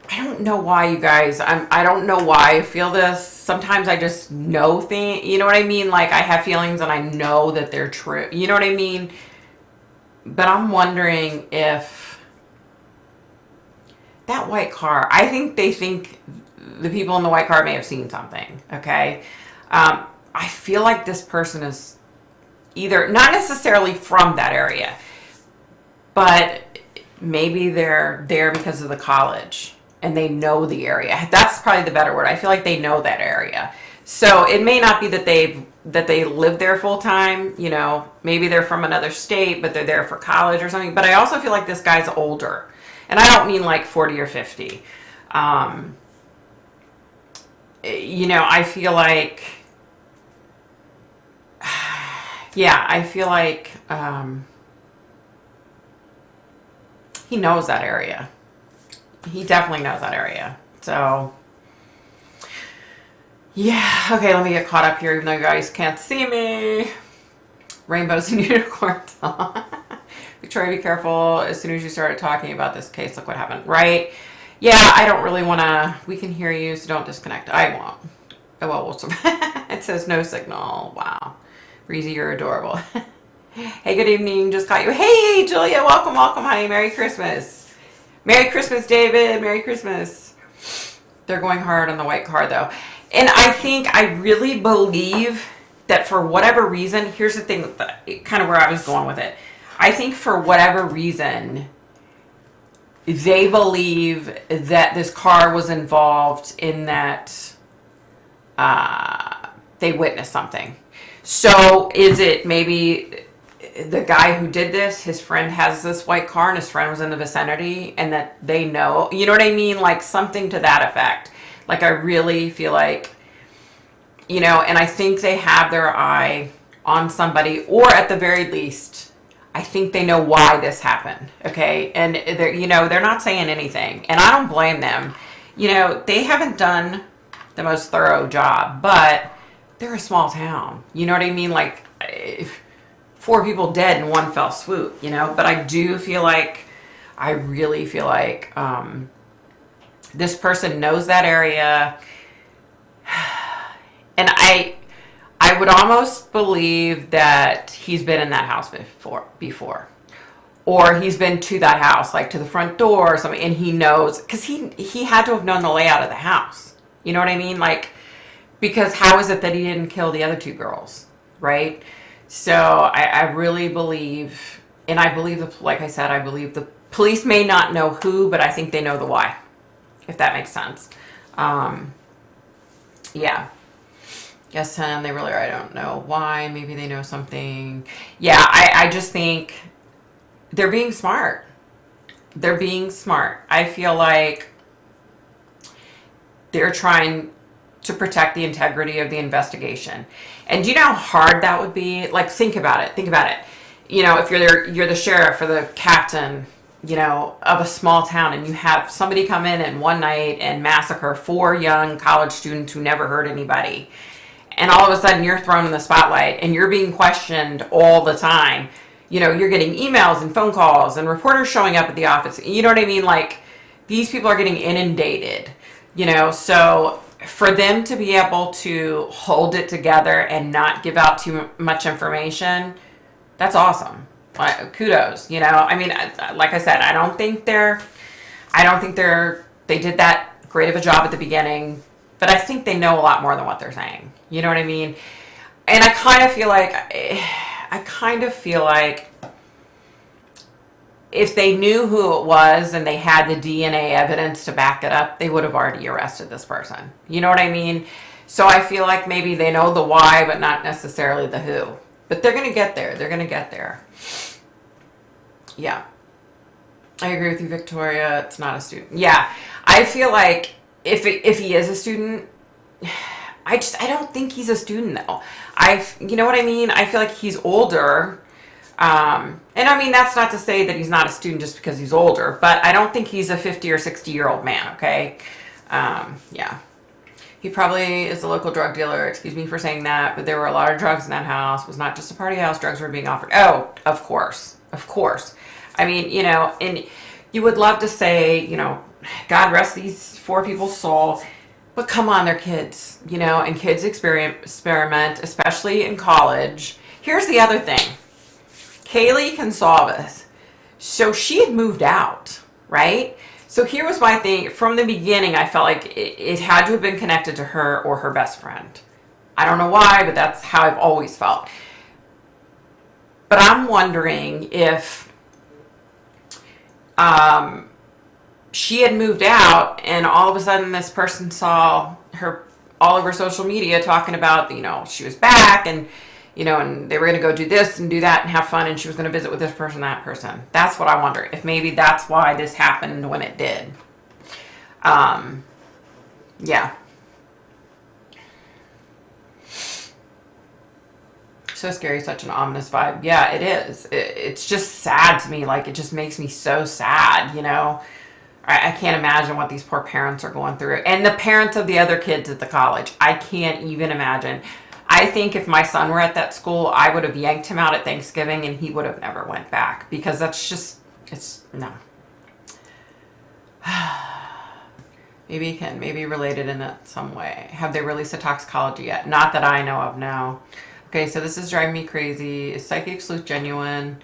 Speaker 1: I don't know why, you guys. I don't know why I feel this. Sometimes I just know things. You know what I mean? Like, I have feelings and I know that they're true. You know what I mean? But I'm wondering if that white car... I think they think the people in the white car may have seen something. Okay? I feel like this person is either not necessarily from that area, but maybe they're there because of the college and they know the area. That's probably the better word. I feel like they know that area. So it may not be that they live there full time, you know, maybe they're from another state, but they're there for college or something. But I also feel like this guy's older, and I don't mean like 40 or 50. You know, I feel like, yeah, I feel like he knows that area. He definitely knows that area. So, yeah. Okay, let me get caught up here, even though you guys can't see me. Rainbows and unicorns. Victoria, be careful. As soon as you started talking about this case, look what happened. Right? Yeah, I don't really want to... We can hear you, so don't disconnect. I won't. Oh, well, we'll survive. It says no signal. Wow. Breezy, you're adorable. Hey, good evening. Just caught you. Hey, Julia. Welcome, welcome, honey. Merry Christmas. Merry Christmas, David. Merry Christmas. They're going hard on the white car, though. And I really believe that for whatever reason, here's the thing, kind of where I was going with it. I think for whatever reason, they believe that this car was involved in that they witnessed something. So is it maybe the guy who did this, his friend has this white car and his friend was in the vicinity and that they know, you know what I mean? Like something to that effect. Like I really feel like, you know, and I think they have their eye on somebody, or at the very least, I think they know why this happened. Okay. And they're, you know, they're not saying anything, and I don't blame them. You know, they haven't done the most thorough job, but they're a small town. You know what I mean? Like 4 people dead in one fell swoop, you know, but I do feel like, I really feel like, this person knows that area. And I would almost believe that he's been in that house before. Or he's been to that house, like to the front door or something, and he knows, because he had to have known the layout of the house. You know what I mean? Like, because how is it that he didn't kill the other 2 girls, right? So I really believe, and I believe, like I said, I believe the police may not know who, but I think they know the why, if that makes sense. Yeah. Yes, hon, they really are. I don't know why. Maybe they know something. Yeah, I just think they're being smart. They're being smart. I feel like they're trying to protect the integrity of the investigation. And do you know how hard that would be? Like, think about it. Think about it. You know, if you're the sheriff or the captain, you know, of a small town, and you have somebody come in one night and massacre 4 young college students who never hurt anybody. And all of a sudden you're thrown in the spotlight and you're being questioned all the time. You know, you're getting emails and phone calls and reporters showing up at the office. You know what I mean? Like, these people are getting inundated, you know, so for them to be able to hold it together and not give out too much information, that's awesome. Kudos, you know. I mean, like I said, I don't think they did that great of a job at the beginning, but I think they know a lot more than what they're saying. You know what I mean? And I kind of feel like if they knew who it was and they had the DNA evidence to back it up, they would have already arrested this person. You know what I mean? So I feel like maybe they know the why, but not necessarily the who. But they're going to get there. They're going to get there. Yeah. I agree with you, Victoria. It's not a student. Yeah. I feel like if he is a student, I don't think he's a student though. You know what I mean? I feel like he's older. And I mean, that's not to say that he's not a student just because he's older, but I don't think he's a 50 or 60-year-old man, okay? Yeah. He probably is a local drug dealer. Excuse me for saying that, but there were a lot of drugs in that house. It was not just a party house. Drugs were being offered. Oh, of course. Of course. I mean, you know, and you would love to say, you know, God rest these 4 people's soul, but come on, they're kids, you know, and kids experiment, especially in college. Here's the other thing. Kaylee Consalvis. So she had moved out, right? So here was my thing. From the beginning, I felt like it had to have been connected to her or her best friend. I don't know why, but that's how I've always felt. But I'm wondering if she had moved out and all of a sudden this person saw her all over social media talking about, you know, she was back and, you know, and they were going to go do this and do that and have fun, and she was going to visit with this person, that person. That's what I wonder. If maybe that's why this happened when it did. Yeah. So scary, such an ominous vibe. Yeah, it is. It's just sad to me. Like, it just makes me so sad, you know. I can't imagine what these poor parents are going through. And the parents of the other kids at the college. I can't even imagine. I think if my son were at that school, I would have yanked him out at Thanksgiving and he would have never went back, because that's just, no. Maybe he can, maybe related in some way. Have they released a toxicology yet? Not that I know of, no. Okay, so this is driving me crazy. Is psychic sleuth genuine?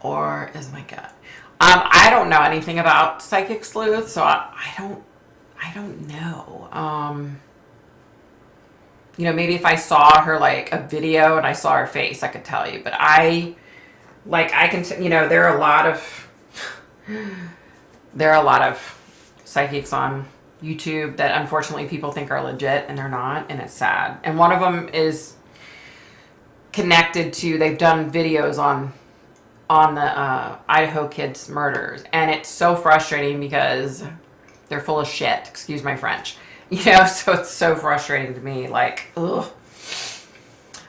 Speaker 1: Or is my gut? I don't know anything about psychic sleuth, so I don't know. You know, maybe if I saw her, like, a video and I saw her face, I could tell you. But I can, you know, there are a lot of psychics on YouTube that unfortunately people think are legit and they're not, and it's sad. And one of them is connected to, they've done videos on the Idaho kids' murders, and it's so frustrating because they're full of shit, excuse my French. You know, so it's so frustrating to me. Like, ugh.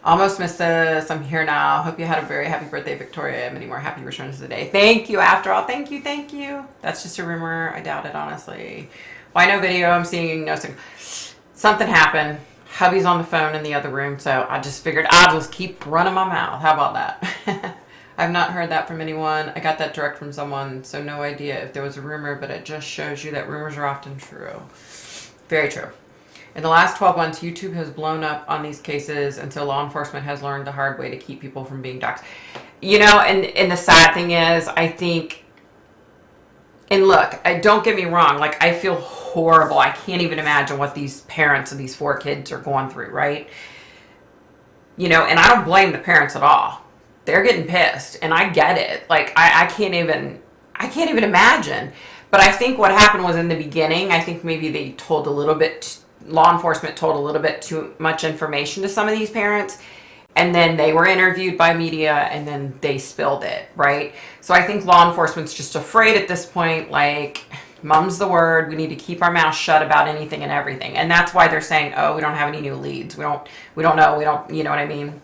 Speaker 1: Almost missed this. I'm here now. Hope you had a very happy birthday, Victoria. Many more happy returns of the day. Thank you, after all. Thank you, thank you. That's just a rumor. I doubt it, honestly. Why no video? I'm seeing no signal. Something happened. Hubby's on the phone in the other room, so I just figured I'll just keep running my mouth. How about that? I've not heard that from anyone. I got that direct from someone, so no idea if there was a rumor, but it just shows you that rumors are often true. Very true. In the last 12 months, YouTube has blown up on these cases until law enforcement has learned the hard way to keep people from being doxxed. You know, and the sad thing is, I think, and look, don't get me wrong, like, I feel horrible. I can't even imagine what these parents of these 4 kids are going through, right? You know, and I don't blame the parents at all. They're getting pissed, and I get it. Like, I can't even imagine. But I think what happened was in the beginning, I think maybe they told a little bit, law enforcement told a little bit too much information to some of these parents. And then they were interviewed by media and then they spilled it, right? So I think law enforcement's just afraid at this point, like, mum's the word. We need to keep our mouth shut about anything and everything. And that's why they're saying, oh, we don't have any new leads. We don't know. We don't, you know what I mean?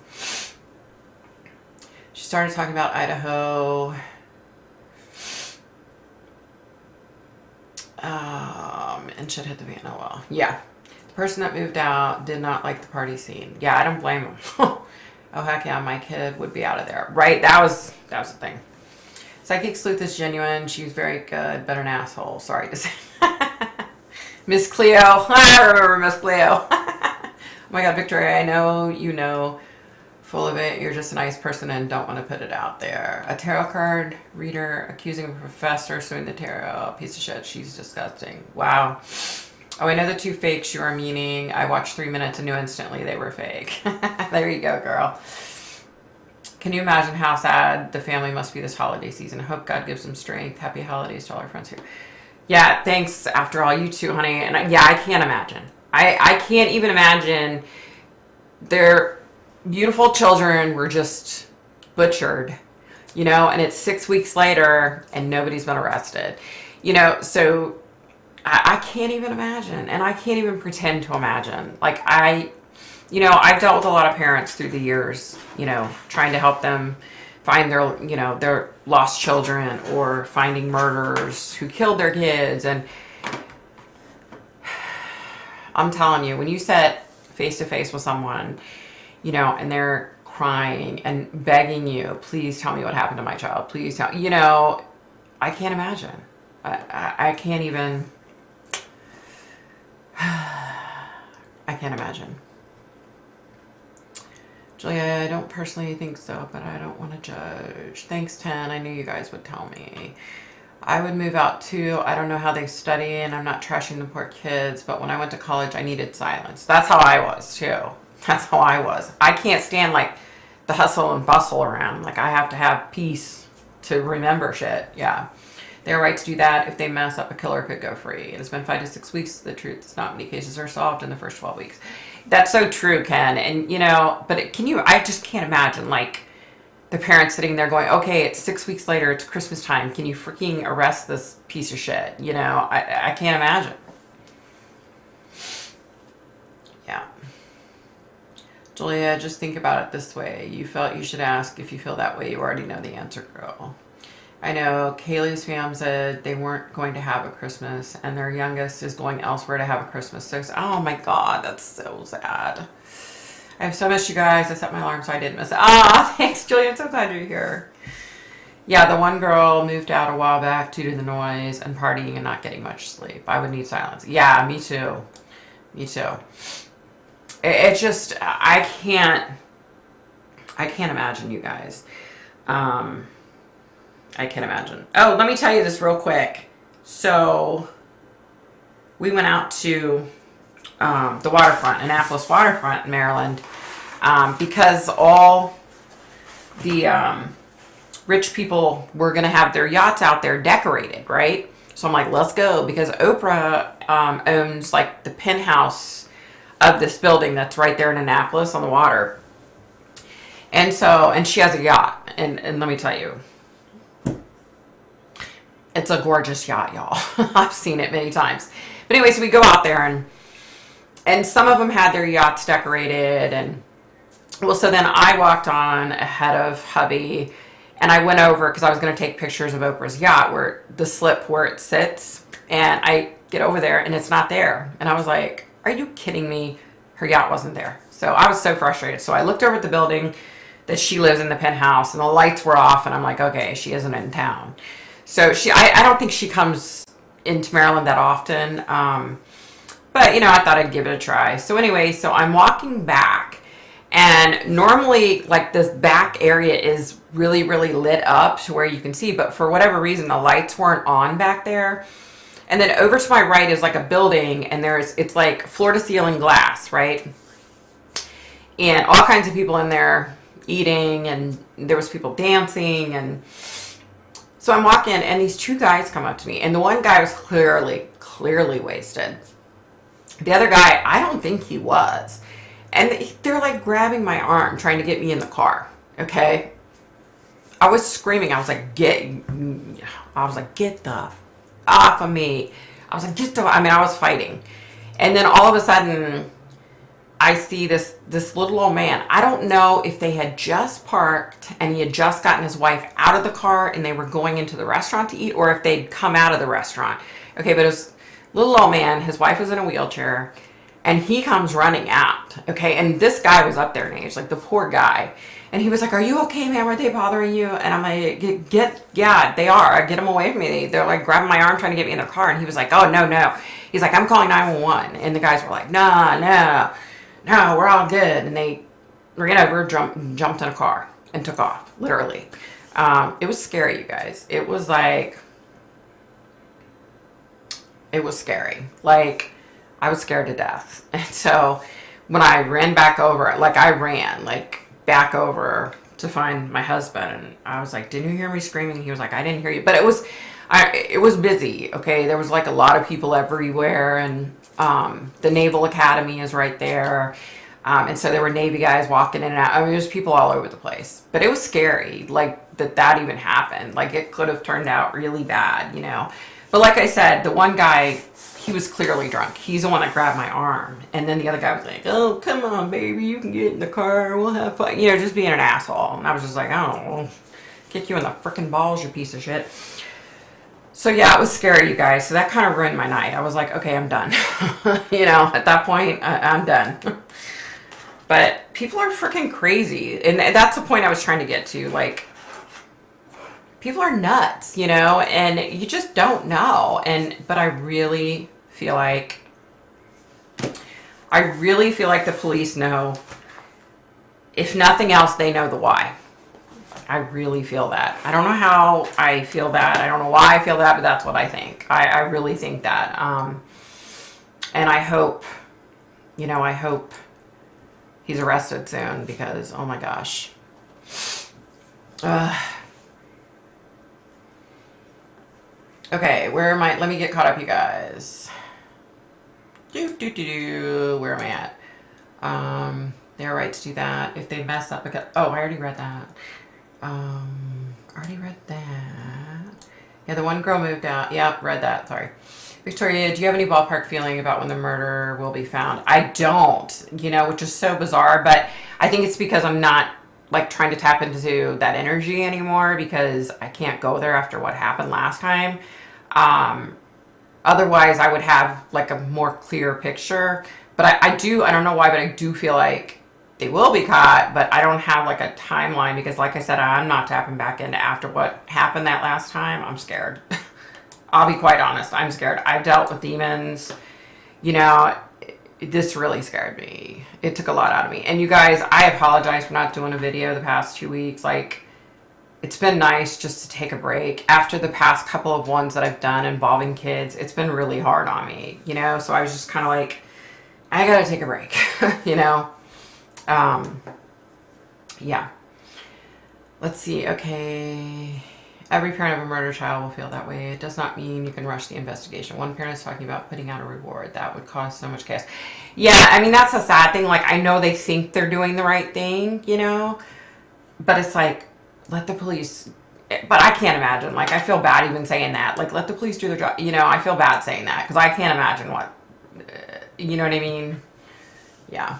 Speaker 1: She started talking about Idaho. And should hit the van. Oh well. Yeah. The person that moved out did not like the party scene. Yeah, I don't blame him. Oh heck yeah, my kid would be out of there. Right? That was the thing. Psychic sleuth is genuine. She was very good, but an asshole. Sorry to say. Miss Cleo. I remember Miss Cleo. Oh my god, Victoria, I know you know. Full of it. You're just a nice person and don't want to put it out there. A tarot card reader accusing a professor suing the tarot. Piece of shit. She's disgusting. Wow. Oh, I know the 2 fakes you are meaning. I watched 3 minutes and knew instantly they were fake. There you go, girl. Can you imagine how sad the family must be this holiday season? I hope God gives them strength. Happy holidays to all our friends here. Yeah, thanks after all. You too, honey. And I can't imagine. I can't even imagine their beautiful children were just butchered, you know, and it's 6 weeks later and nobody's been arrested, you know. So I can't even imagine. And I can't even pretend to imagine. Like, I've dealt with a lot of parents through the years, trying to help them find their lost children, or finding murderers who killed their kids. And I'm telling you, when you sit face to face with someone, and they're crying and begging you, please tell me what happened to my child. Please tell, I can't imagine. I can't even, I can't imagine. Julia, I don't personally think so, but I don't want to judge. Thanks, 10. I knew you guys would tell me. I would move out too. I don't know how they study, and I'm not trashing the poor kids, but when I went to college, I needed silence. That's how I was too. That's how I was. I can't stand like the hustle and bustle around. Like, I have to have peace to remember shit. Yeah. They're right to do that. If they mess up, a killer could go free. It has been 5 to 6 weeks. The truth is not many cases are solved in the first 12 weeks. That's so true, Ken. And, but I just can't imagine, like, the parents sitting there going, okay, it's 6 weeks later, it's Christmas time. Can you freaking arrest this piece of shit? I can't imagine. Yeah. Julia, just think about it this way. You felt you should ask. If you feel that way, you already know the answer, girl. I know Kaylee's fam said they weren't going to have a Christmas, and their youngest is going elsewhere to have a Christmas. So, oh my God, that's so sad. I have so missed you guys. I set my alarm so I didn't miss it. Thanks, Julia. I'm so glad you're here. Yeah, the one girl moved out a while back due to the noise and partying and not getting much sleep. I would need silence. Yeah, me too. Me too. It's just, I can't imagine, you guys. I can't imagine. Oh, let me tell you this real quick. So we went out to the waterfront, Annapolis waterfront in Maryland, because all the rich people were going to have their yachts out there decorated, right? So I'm like, let's go, because Oprah owns like the penthouse of this building that's right there in Annapolis on the water. And she has a yacht. And let me tell you, it's a gorgeous yacht, y'all. I've seen it many times. But anyway, so we go out there, and some of them had their yachts decorated. And well, so then I walked on ahead of hubby, and I went over because I was going to take pictures of Oprah's yacht, where the slip where it sits. And I get over there, and it's not there. And I was like, are you kidding me? Her yacht wasn't there. So I was so frustrated. So I looked over at the building that she lives in, the penthouse, and the lights were off. And I'm like, okay, she isn't in town. So I don't think she comes into Maryland that often. But, I thought I'd give it a try. So anyway, so I'm walking back, and normally like this back area is really, really lit up to where you can see, but for whatever reason, the lights weren't on back there. And then over to my right is like a building, and it's like floor to ceiling glass, right? And all kinds of people in there eating, and there was people dancing. And so I'm walking, and these two guys come up to me, and the one guy was clearly wasted. The other guy, I don't think he was. And they're like grabbing my arm, trying to get me in the car. Okay. I was screaming. I was like, get the off of me. I was like, I was fighting. And then all of a sudden, I see this little old man. I don't know if they had just parked and he had just gotten his wife out of the car and they were going into the restaurant to eat, or if they'd come out of the restaurant. Okay, but it was a little old man. His wife was in a wheelchair, and he comes running out. Okay, and this guy was up there in age, like the poor guy. And he was like, are you okay, man? Were they bothering you? And I'm like, yeah, they are. Get them away from me. They're like grabbing my arm, trying to get me in their car. And he was like, oh, no. He's like, I'm calling 911. And the guys were like, no, we're all good. And they ran over, jumped in a car and took off, literally. It was scary, you guys. It was scary. Like, I was scared to death. And so when I ran back over, back over to find my husband, and I was like, didn't you hear me screaming? He was like, I didn't hear you. But it was busy. Okay, there was like a lot of people everywhere, and the Naval Academy is right there, and so there were Navy guys walking in and out. I mean, there's people all over the place. But it was scary, like that even happened. Like, it could have turned out really bad, But like I said, the one guy, he was clearly drunk. He's the one that grabbed my arm. And then the other guy was like, oh, come on, baby. You can get in the car. We'll have fun. You know, just being an asshole. And I was just like, I don't know. Kick you in the freaking balls, you piece of shit. So yeah, it was scary, you guys. So that kind of ruined my night. I was like, okay, I'm done. You know, at that point, I'm done. But people are freaking crazy. And that's the point I was trying to get to. Like, people are nuts, you know, and you just don't know. But I really feel like the police know, if nothing else, they know the why. I really feel that. I don't know how I feel that. I don't know why I feel that, but that's what I think. I really think that. And I hope, you know, I hope he's arrested soon because, oh my gosh. Okay, where am I? Let me get caught up, you guys. Where am I at? They're right to do that. If they mess up, because, oh, I already read that. Already read that. Yeah, the one girl moved out. Yep, read that. Sorry. Victoria, do you have any ballpark feeling about when the murder will be found? I don't, you know, which is so bizarre, but I think it's because I'm not like trying to tap into that energy anymore because I can't go there after what happened last time. Otherwise I would have like a more clear picture, but I don't know why, but I do feel like they will be caught, but I don't have like a timeline because like I said, I'm not tapping back into after what happened that last time. I'm scared. I'll be quite honest. I'm scared. I've dealt with demons, you know, this really scared me. It took a lot out of me. And you guys, I apologize for not doing a video the past 2 weeks. Like, it's been nice just to take a break. After the past couple of ones that I've done involving kids, it's been really hard on me, you know? So I was just kind of like, I gotta take a break, you know? Yeah. Let's see. Okay. Every parent of a murder child will feel that way. It does not mean you can rush the investigation. One parent is talking about putting out a reward. That would cause so much chaos. Yeah, I mean, that's a sad thing. Like, I know they think they're doing the right thing, you know? But it's like, let the police... But I can't imagine. Like, I feel bad even saying that. Like, let the police do their job. You know, I feel bad saying that. Because I can't imagine what... you know what I mean? Yeah.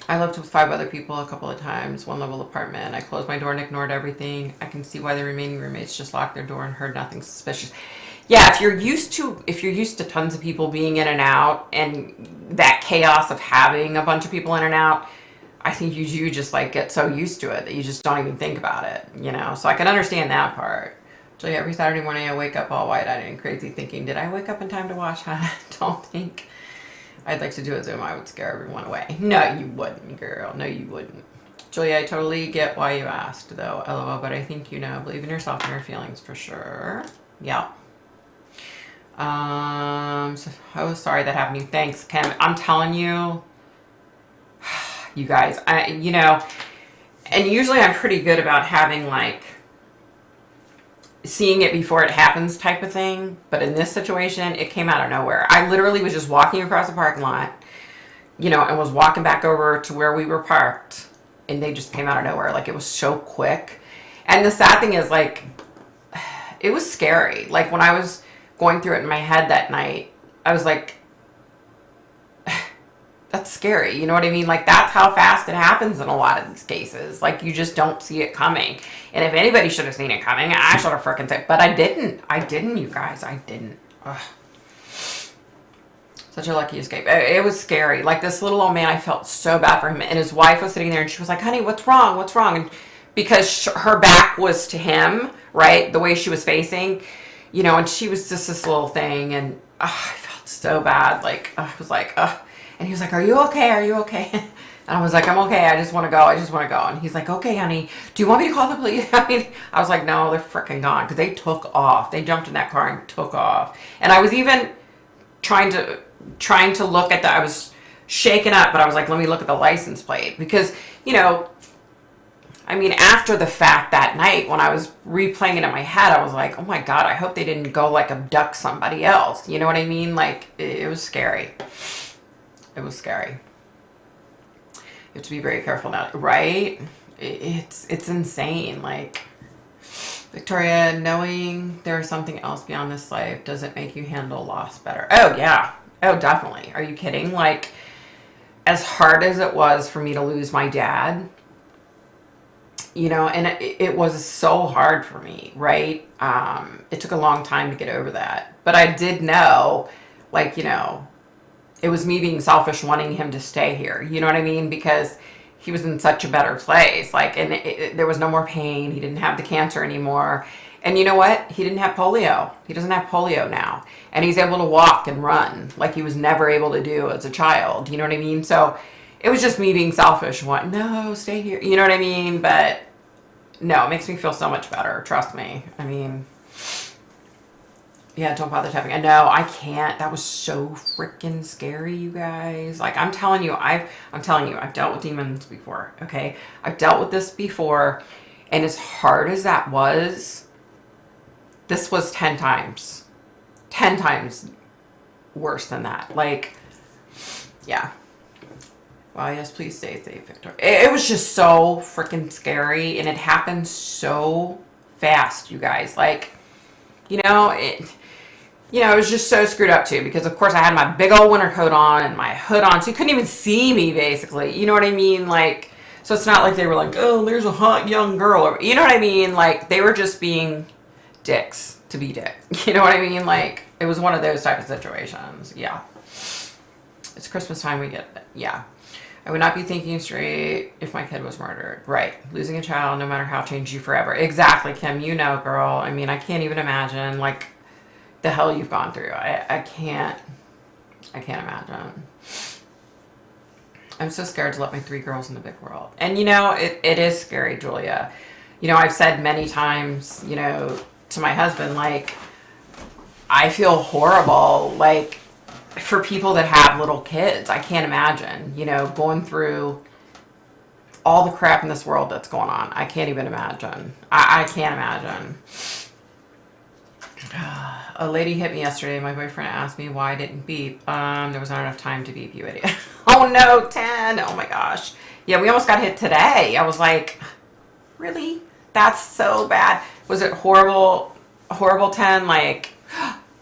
Speaker 1: I lived with 5 other people a couple of times, 1-level apartment. I closed my door and ignored everything. I can see why the remaining roommates just locked their door and heard nothing suspicious. Yeah, if you're used to tons of people being in and out and that chaos of having a bunch of people in and out, I think you just like get so used to it that you just don't even think about it, you know? So I can understand that part. So yeah, every Saturday morning I wake up all wide-eyed and crazy thinking, did I wake up in time to wash? I don't think. I'd like to do a Zoom. I would scare everyone away. No, you wouldn't, girl. No, you wouldn't. Julia, I totally get why you asked, though. LOL, but I think you know. Believe in yourself and your feelings for sure. Yeah. Oh, sorry that happened to you. Thanks, Kim. I'm telling you, you guys, you know, and usually I'm pretty good about having, like, seeing it before it happens type of thing, but in this situation it came out of nowhere. I literally was just walking across the parking lot, you know, and was walking back over to where we were parked, and they just came out of nowhere. Like, it was so quick. And the sad thing is, like, it was scary. Like, when I was going through it in my head that night, I was like, that's scary. You know what I mean? Like, that's how fast it happens in a lot of these cases. Like, you just don't see it coming. And if anybody should have seen it coming, I should have freaking said, but I didn't. I didn't, you guys. I didn't. Ugh. Such a lucky escape. It was scary. Like, this little old man, I felt so bad for him. And his wife was sitting there, and she was like, honey, what's wrong? What's wrong? And because her back was to him, right? The way she was facing, you know, and she was just this little thing. And I felt so bad. Like, I was like, ugh. And he was like, are you okay? Are you okay? And I was like, I'm okay. I just want to go. I just want to go. And he's like, okay, honey, do you want me to call the police? I mean, I was like, no, they're freaking gone. Because they took off. They jumped in that car and took off. And I was even trying to look at I was shaken up, but I was like, let me look at the license plate. Because, you know, I mean, after the fact that night, when I was replaying it in my head, I was like, oh my God, I hope they didn't go, like, abduct somebody else. You know what I mean? Like, it was scary. It was scary. You have to be very careful now, right? It's insane. Like, Victoria, knowing there's something else beyond this life, does it make you handle loss better? Oh, yeah. Oh, definitely. Are you kidding? Like, as hard as it was for me to lose my dad, you know, and it was so hard for me, right? It took a long time to get over that. But I did know, like, you know, it was me being selfish wanting him to stay here. You know what I mean? Because he was in such a better place. Like, and there was no more pain. He didn't have the cancer anymore. And you know what? He didn't have polio. He doesn't have polio now. And he's able to walk and run like he was never able to do as a child. You know what I mean? So it was just me being selfish. No, stay here. You know what I mean? But no, it makes me feel so much better. Trust me. I mean, yeah, don't bother tapping. I know, I can't. That was so freaking scary, you guys. Like, I'm telling you, I've dealt with demons before, okay? I've dealt with this before, and as hard as that was, this was 10 times worse than that. Like, yeah. Well, yes, please stay safe, Victoria. It was just so freaking scary, and it happened so fast, you guys. Like, you know, it was just so screwed up too, because of course I had my big old winter coat on and my hood on, so you couldn't even see me basically. You know what I mean? Like, so it's not like they were like, oh, there's a hot young girl. Or, you know what I mean? Like, they were just being dicks to be dicks. You know what I mean? Like, it was one of those type of situations. Yeah. It's Christmas time, we get it. Yeah. I would not be thinking straight if my kid was murdered. Right. Losing a child, no matter how, changed you forever. Exactly, Kim. You know, girl. I mean, I can't even imagine, like, the hell you've gone through. I can't imagine. I'm so scared to let my 3 girls in the big world. And, you know, it is scary, Julia. You know, I've said many times, you know, to my husband, like, I feel horrible, like, for people that have little kids. I can't imagine, you know, going through all the crap in this world that's going on. I can't even imagine. I can't imagine. A lady hit me yesterday. My boyfriend asked me why I didn't beep. There was not enough time to beep, you idiot. Oh no, 10. Oh my gosh. Yeah, we almost got hit today. I was like, really? That's so bad. Was it horrible, 10? Like,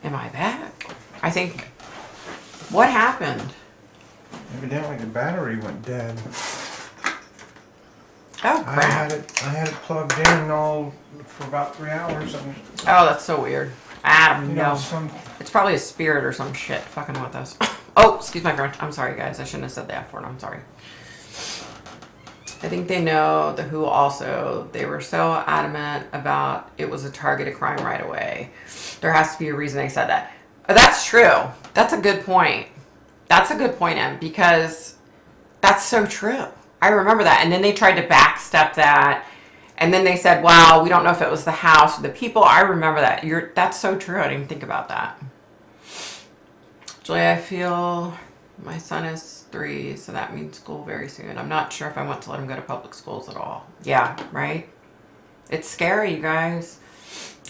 Speaker 1: am I back? I think, what happened?
Speaker 2: Evidently the battery went dead.
Speaker 1: Oh, crap.
Speaker 2: I had it plugged in all for about 3 hours. And,
Speaker 1: oh, that's so weird. I don't know. It's probably a spirit or some shit fucking with us. Oh, excuse my French. I'm sorry, guys. I shouldn't have said the F word. I'm sorry. I think they know the who also. They were so adamant about it was a targeted crime right away. There has to be a reason they said that. That's true. That's a good point. That's a good point, Em, because that's so true. I remember that. And then they tried to backstep that. And then they said, wow, we don't know if it was the house or the people. I remember that. That's so true. I didn't even think about that. Julia, I feel my son is 3, so that means school very soon. I'm not sure if I want to let him go to public schools at all. Yeah, right? It's scary, you guys.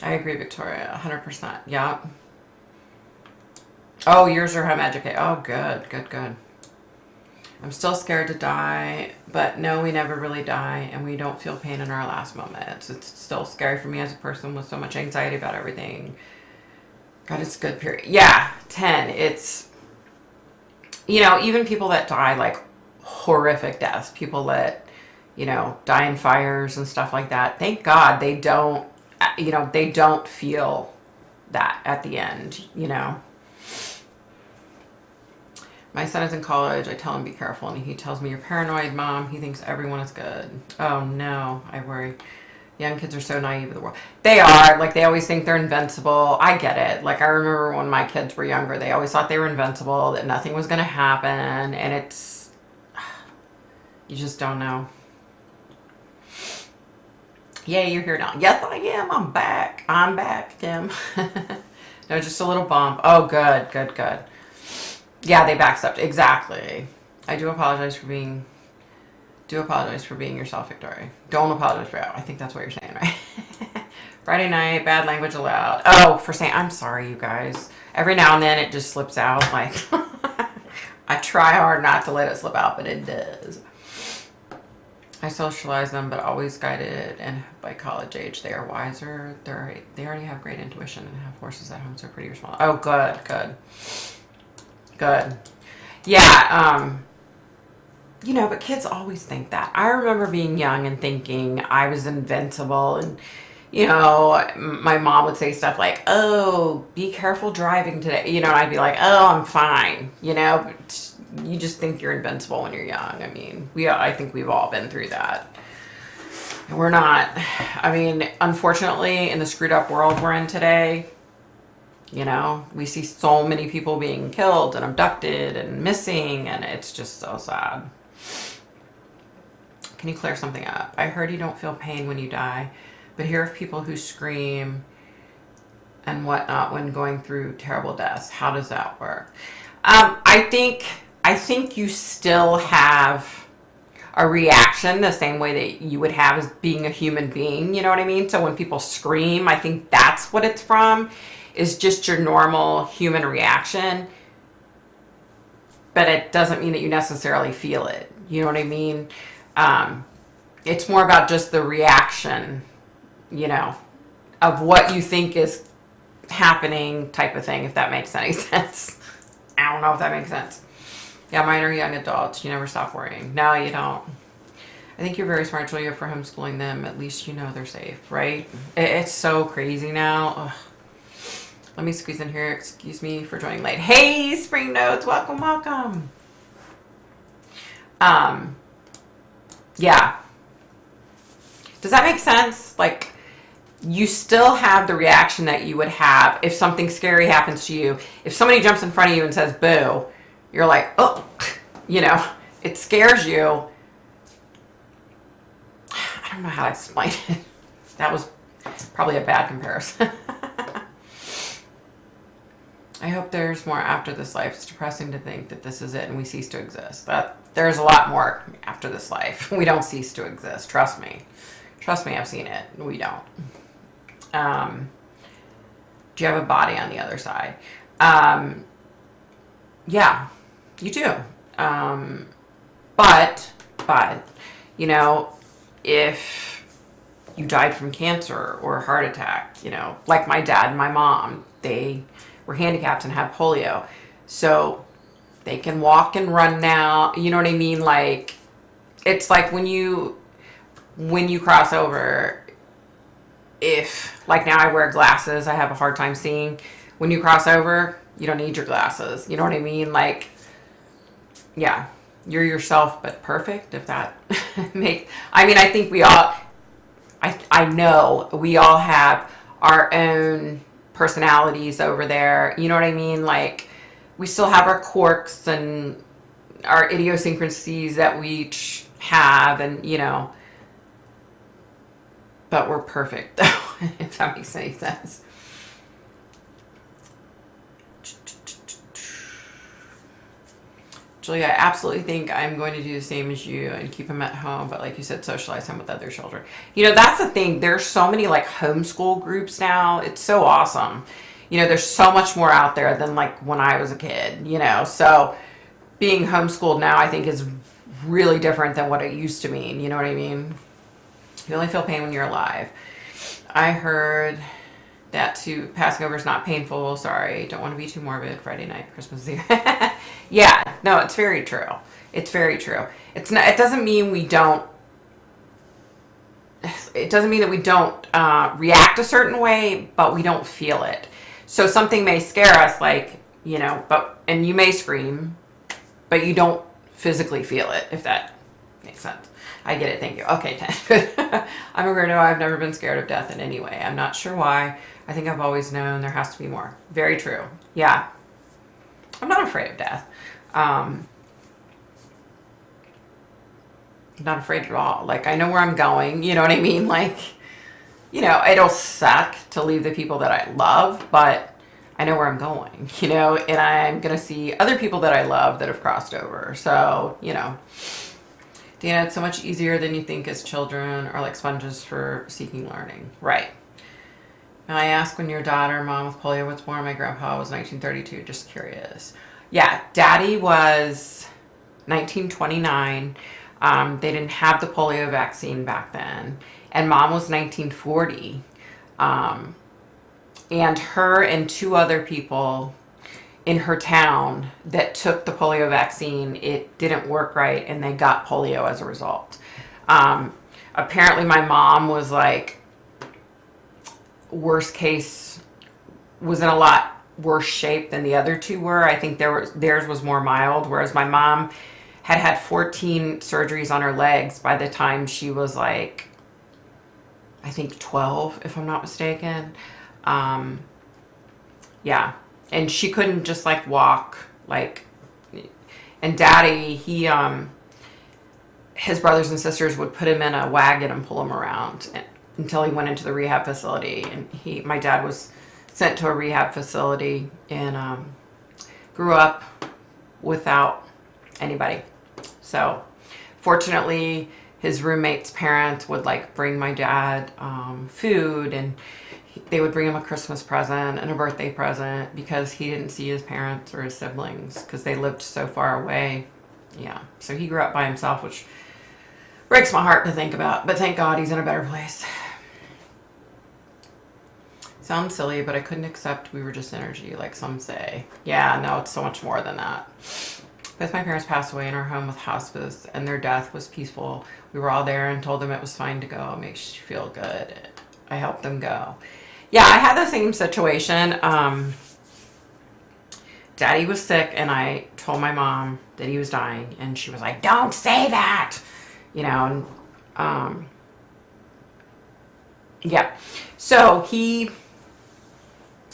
Speaker 1: I agree, Victoria, 100%. Yeah. Oh, yours are home educated. Oh, good. I'm still scared to die, but no, we never really die, and we don't feel pain in our last moments. It's still scary for me as a person with so much anxiety about everything. God, it's good, period. Yeah, 10. It's, you know, even people that die, like, horrific deaths, people that, you know, die in fires and stuff like that, thank God they don't, you know, they don't feel that at the end, you know. My son is in college. I tell him be careful, and he tells me, you're paranoid, Mom. He thinks everyone is good. Oh, no. I worry. Young kids are so naive of the world. They are. Like, they always think they're invincible. I get it. Like, I remember when my kids were younger, they always thought they were invincible, that nothing was going to happen, and it's... You just don't know. Yay, you're here now. Yes, I am. I'm back. I'm back, Kim. No, just a little bump. Oh, good. Yeah, they backstepped. Exactly. I do apologize for being yourself, Victoria. Don't apologize for that. I think that's what you're saying, right? Friday night, bad language allowed. Oh, for saying, I'm sorry, you guys. Every now and then it just slips out. Like, I try hard not to let it slip out, but it does. I socialize them, but always guided, and by college age, they are wiser. They already have great intuition and have horses at home, so pretty responsible. Oh, good. Yeah, but kids always think that. I remember being young and thinking I was invincible, and my mom would say stuff like, "Oh, be careful driving today." And I'd be like, "Oh, I'm fine." But you just think you're invincible when you're young. I mean, I think we've all been through that. And we're not. I mean, unfortunately, in the screwed up world we're in today, we see so many people being killed and abducted and missing, and it's just so sad. Can you clear something up? I heard you don't feel pain when you die, but hear of people who scream and whatnot when going through terrible deaths. How does that work? I think you still have a reaction the same way that you would have as being a human being. You know what I mean? So when people scream, I think that's what it's from, is just your normal human reaction. But it doesn't mean that you necessarily feel it. You know what I mean? It's more about just the reaction, of what you think is happening type of thing, if that makes any sense. I don't know if that makes sense. Yeah, mine are young adults. You never stop worrying. No, you don't. I think you're very smart, Julia, for homeschooling them. At least they're safe, right? It's so crazy now. Ugh. Let me squeeze in here. Excuse me for joining late. Hey, Spring Notes. Welcome. Yeah. Does that make sense? Like, you still have the reaction that you would have if something scary happens to you. If somebody jumps in front of you and says, boo, you're like, oh, it scares you. I don't know how to explain it. That was probably a bad comparison. I hope there's more after this life. It's depressing to think that this is it and we cease to exist. There's a lot more after this life. We don't cease to exist. Trust me. I've seen it. We don't. Do you have a body on the other side? Yeah, you do. But, if you died from cancer or a heart attack, like my dad and my mom, they were handicapped and have polio. So they can walk and run now. You know what I mean? Like, it's like when you cross over, if, like now I wear glasses, I have a hard time seeing. When you cross over, you don't need your glasses. You know what I mean? Like, yeah, you're yourself, but perfect, if that I think we all, I know we all have our own personalities over there. You know what I mean? Like, we still have our quirks and our idiosyncrasies that we each have, and, but we're perfect, though, if that makes any sense. Julia, I absolutely think I'm going to do the same as you and keep him at home, but like you said, socialize him with other children. That's the thing. There's so many like homeschool groups now. It's so awesome. There's so much more out there than like when I was a kid, so being homeschooled now I think is really different than what it used to mean. You know what I mean? You only feel pain when you're alive. I heard that too. Passing over is not painful. Sorry, don't want to be too morbid. Friday night, Christmas Eve. Yeah, no, it's very true. It's very true. It's not. It doesn't mean we don't. It doesn't mean that we don't react a certain way, but we don't feel it. So something may scare us, like and you may scream, but you don't physically feel it. If that makes sense. I get it. Thank you. Okay, 10. Good. I'm a weirdo. I've never been scared of death in any way. I'm not sure why. I think I've always known there has to be more. Very true. Yeah. I'm not afraid of death. Not afraid at all. Like, I know where I'm going. You know what I mean? Like, it'll suck to leave the people that I love, but I know where I'm going, and I'm going to see other people that I love that have crossed over. So, Dana, it's so much easier than you think, as children are like sponges for seeking learning. Right. And I asked when your daughter, mom with polio, was born. My grandpa was 1932. Just curious. Yeah, Daddy was 1929. They didn't have the polio vaccine back then. And mom was 1940. And her and two other people in her town that took the polio vaccine, it didn't work right, and they got polio as a result. Apparently my mom was like, worst case, was in a lot worse shape than the other two were. I think theirs was more mild, whereas my mom had 14 surgeries on her legs by the time she was like, I think 12, if I'm not mistaken. Yeah. And she couldn't just like walk, like, and daddy, his brothers and sisters would put him in a wagon and pull him around until he went into the rehab facility. And my dad was sent to a rehab facility and grew up without anybody. So fortunately, his roommate's parents would like bring my dad food, and they would bring him a Christmas present and a birthday present because he didn't see his parents or his siblings because they lived so far away. Yeah, so he grew up by himself, which breaks my heart to think about, but thank God he's in a better place. Sounds silly, but I couldn't accept we were just energy, like some say. Yeah, no, it's so much more than that. Both my parents passed away in our home with hospice, and their death was peaceful. We were all there and told them it was fine to go. It makes you feel good. I helped them go. Yeah, I had the same situation. Daddy was sick, and I told my mom that he was dying, and she was like, "Don't say that," you know. And yeah, so they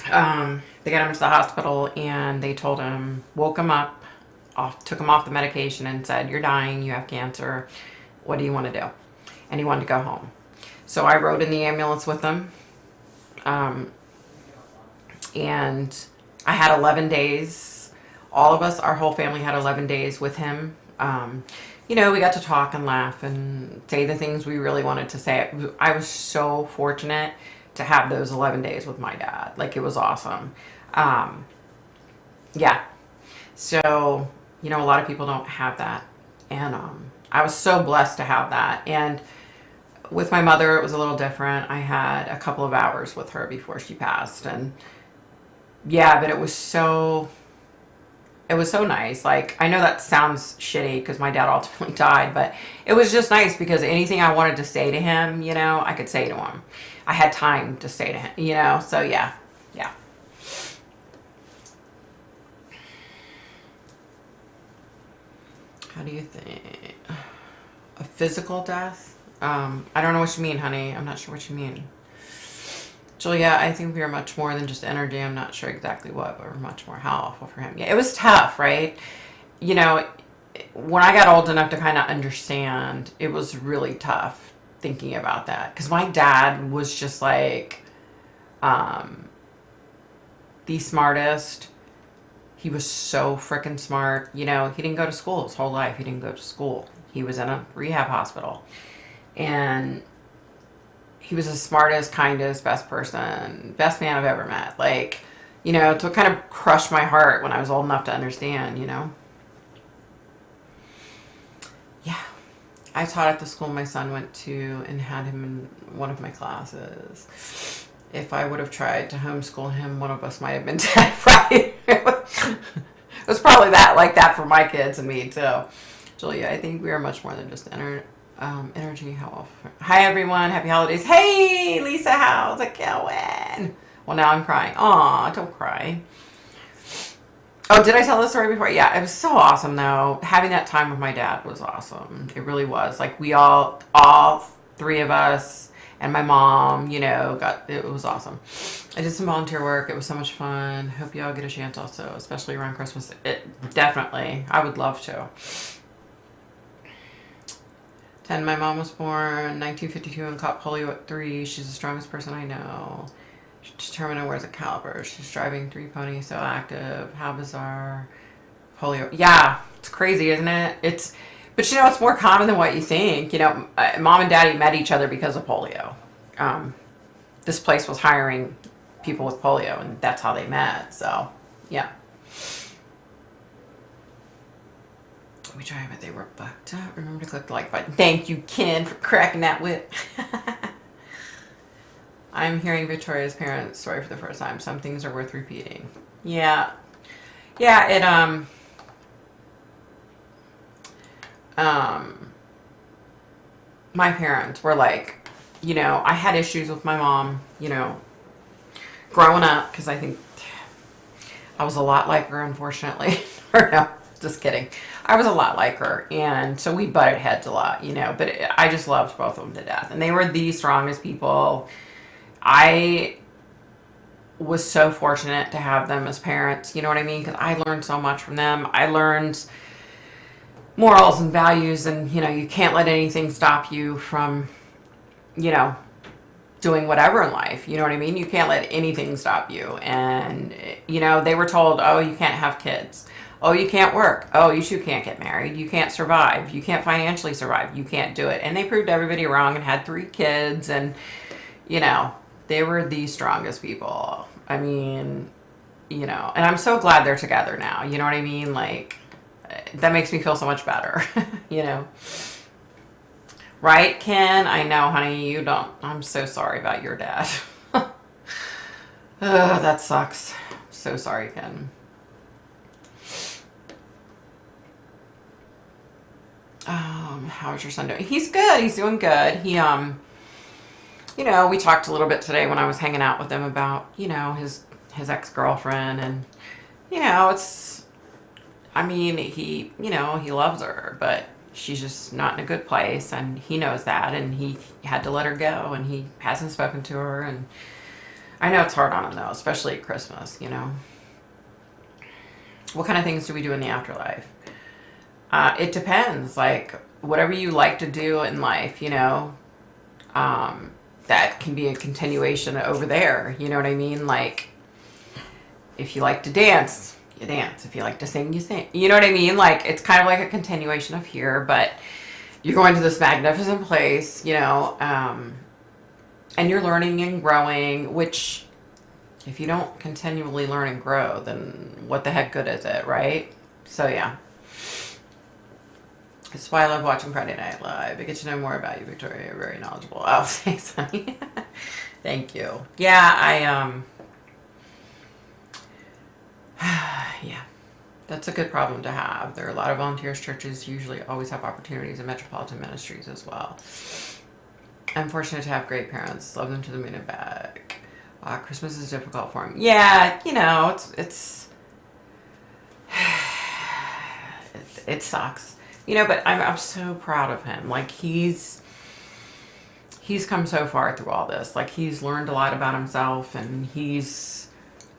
Speaker 1: got him to the hospital, and they told him, woke him up, took him off the medication, and said, "You're dying. You have cancer. What do you want to do?" And he wanted to go home. So I rode in the ambulance with him. And I had 11 days. All of us, our whole family had 11 days with him. We got to talk and laugh and say the things we really wanted to say. I was so fortunate to have those 11 days with my dad. Like, it was awesome. Yeah. So, a lot of people don't have that. And I was so blessed to have that. And with my mother, it was a little different. I had a couple of hours with her before she passed. And yeah, but it was so nice. Like, I know that sounds shitty because my dad ultimately died, but it was just nice because anything I wanted to say to him, I could say to him. I had time to say to him, so yeah. How do you think? A physical death? I don't know what you mean, honey. I'm not sure what you mean. Julia, I think we are much more than just energy. I'm not sure exactly what, but we're much more helpful for him. Yeah, it was tough, right? When I got old enough to kind of understand, it was really tough thinking about that. Because my dad was just like the smartest. He was so freaking smart. He didn't go to school his whole life. He didn't go to school. He was in a rehab hospital. And he was the smartest, kindest, best person, best man I've ever met. Like, to kind of crush my heart when I was old enough to understand, Yeah. I taught at the school my son went to and had him in one of my classes. If I would have tried to homeschool him, one of us might have been dead, right? It was probably like that for my kids and me, too. Julia, I think we are much more than just energy. How often? Hi, everyone. Happy holidays. Hey, Lisa, how's it going? Well, now I'm crying. Aw, don't cry. Oh, did I tell this story before? Yeah, it was so awesome, though. Having that time with my dad was awesome. It really was. Like, we all three of us and my mom, it was awesome. I did some volunteer work. It was so much fun. Hope you all get a chance also, especially around Christmas. Definitely. I would love to. 10, my mom was born in 1952 and caught polio at 3. She's the strongest person I know. She's determined and wears a caliper. She's driving 3 ponies, so active. How bizarre. Polio. Yeah, it's crazy, isn't it? But it's more common than what you think. Mom and daddy met each other because of polio. This place was hiring people with polio, and that's how they met. So, yeah. We try, but they were fucked up. Remember to click the like button. Thank you, Ken, for cracking that whip. I'm hearing Victoria's parents' story for the first time. Some things are worth repeating. Yeah. Yeah, it, my parents were like, you know, I had issues with my mom, you know, growing up, because I think I was a lot like her, unfortunately. Or no, just kidding. I was a lot like her, and so we butted heads a lot, you know, but I just loved both of them to death, and they were the strongest people. I was so fortunate to have them as parents, you know what I mean? Because I learned so much from them. I learned morals and values, and, you know, you can't let anything stop you from, you know, doing whatever in life. You know what I mean? You can't let anything stop you. And, you know, they were told, oh, you can't have kids. Oh, you can't work. Oh, you too can't get married. You can't survive. You can't financially survive. You can't do it. And they proved everybody wrong and had 3 kids. And, you know, they were the strongest people. I mean, you know, and I'm so glad they're together now. You know what I mean? Like, that makes me feel so much better, you know? Right, Ken? I know, honey, you don't. I'm so sorry about your dad. Ugh, that sucks. So sorry, Ken. How's your son doing? He's good. He's doing good. He, you know, we talked a little bit today when I was hanging out with him about, you know, his ex-girlfriend, and, you know, it's, I mean, he, you know, he loves her, but she's just not in a good place, and he knows that, and he had to let her go, and he hasn't spoken to her, and I know it's hard on him, though, especially at Christmas, you know. What kind of things do we do in the afterlife? It depends, like, whatever you like to do in life, you know, that can be a continuation over there, you know what I mean? Like, if you like to dance, you dance. If you like to sing, you sing. You know what I mean? Like, it's kind of like a continuation of here, but you're going to this magnificent place, you know, and you're learning and growing, which if you don't continually learn and grow, then what the heck good is it, right? So, yeah. That's why I love watching Friday Night Live. I get to know more about you, Victoria. You're very knowledgeable. Oh, thanks, honey. Thank you. Yeah, yeah, that's a good problem to have. There are a lot of volunteers. Churches usually always have opportunities in metropolitan ministries as well. I'm fortunate to have great parents. Love them to the moon and back. Christmas is difficult for him. Yeah, you know, it sucks. You know, but I'm so proud of him. Like, he's come so far through all this. Like, he's learned a lot about himself, and he's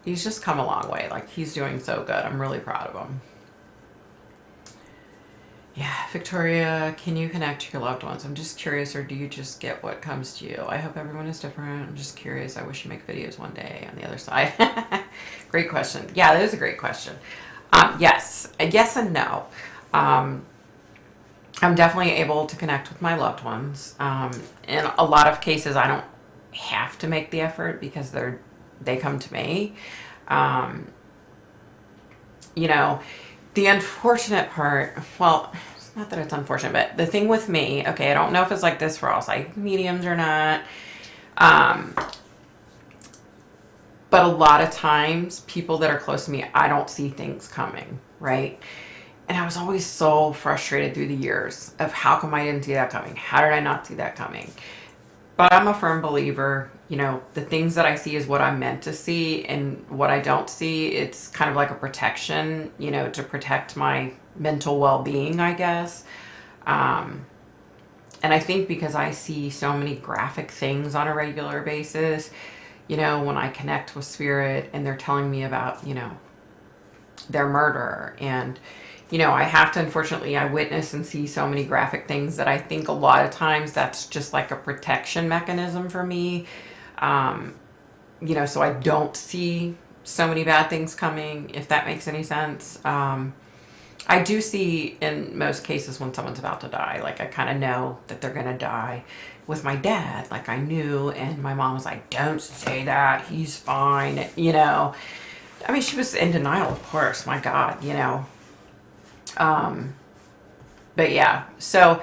Speaker 1: just come a long way. Like, he's doing so good. I'm really proud of him. Yeah, Victoria, can you connect to your loved ones? I'm just curious, or do you just get what comes to you? I hope everyone is different. I'm just curious. I wish you make videos one day on the other side. Great question. Yeah, that is a great question. Yes. Yes and no. I'm definitely able to connect with my loved ones. In a lot of cases, I don't have to make the effort because they come to me. You know, the unfortunate part, well, it's not that it's unfortunate, but the thing with me, okay, I don't know if it's like this for all psychic mediums or not. But a lot of times, people that are close to me, I don't see things coming, right? And I was always so frustrated through the years of how come I didn't see that coming? How did I not see that coming? But I'm a firm believer, you know, the things that I see is what I'm meant to see, and what I don't see, it's kind of like a protection, you know, to protect my mental well-being, I guess. And I think because I see so many graphic things on a regular basis, you know, when I connect with spirit and they're telling me about, you know, their murder, and you know, I have to, unfortunately, I witness and see so many graphic things that I think a lot of times that's just like a protection mechanism for me. You know, so I don't see so many bad things coming, if that makes any sense. I do see in most cases when someone's about to die, like I kind of know that they're going to die. With my dad, like I knew, and my mom was like, don't say that, he's fine, you know. I mean, she was in denial, of course, my God, you know. But yeah, so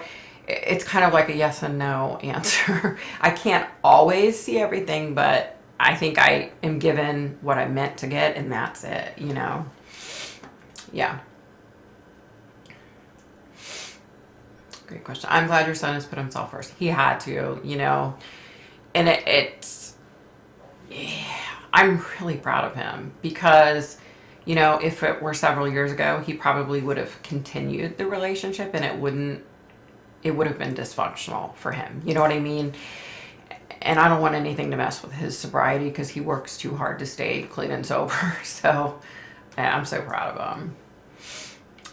Speaker 1: it's kind of like a yes and no answer. I can't always see everything, but I think I am given what I meant to get, and that's it, you know? Yeah. Great question. I'm glad your son has put himself first. He had to, you know? And it's, yeah, I'm really proud of him because, you know, if it were several years ago, he probably would have continued the relationship and it would have been dysfunctional for him. You know what I mean? And I don't want anything to mess with his sobriety because he works too hard to stay clean and sober. So yeah, I'm so proud of him.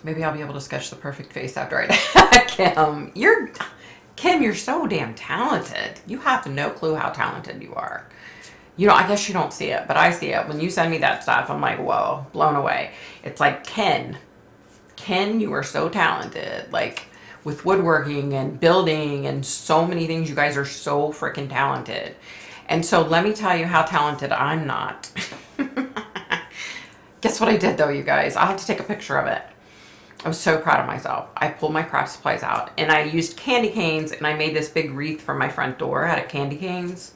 Speaker 1: Maybe I'll be able to sketch the perfect face after I Kim, you're so damn talented. You have no clue how talented you are. You know, I guess you don't see it, but I see it. When you send me that stuff, I'm like, whoa, blown away. It's like, Ken, you are so talented. Like, with woodworking and building and so many things, you guys are so freaking talented. And so let me tell you how talented I'm not. Guess what I did though, you guys? I'll have to take a picture of it. I was so proud of myself. I pulled my craft supplies out and I used candy canes and I made this big wreath from my front door out of candy canes.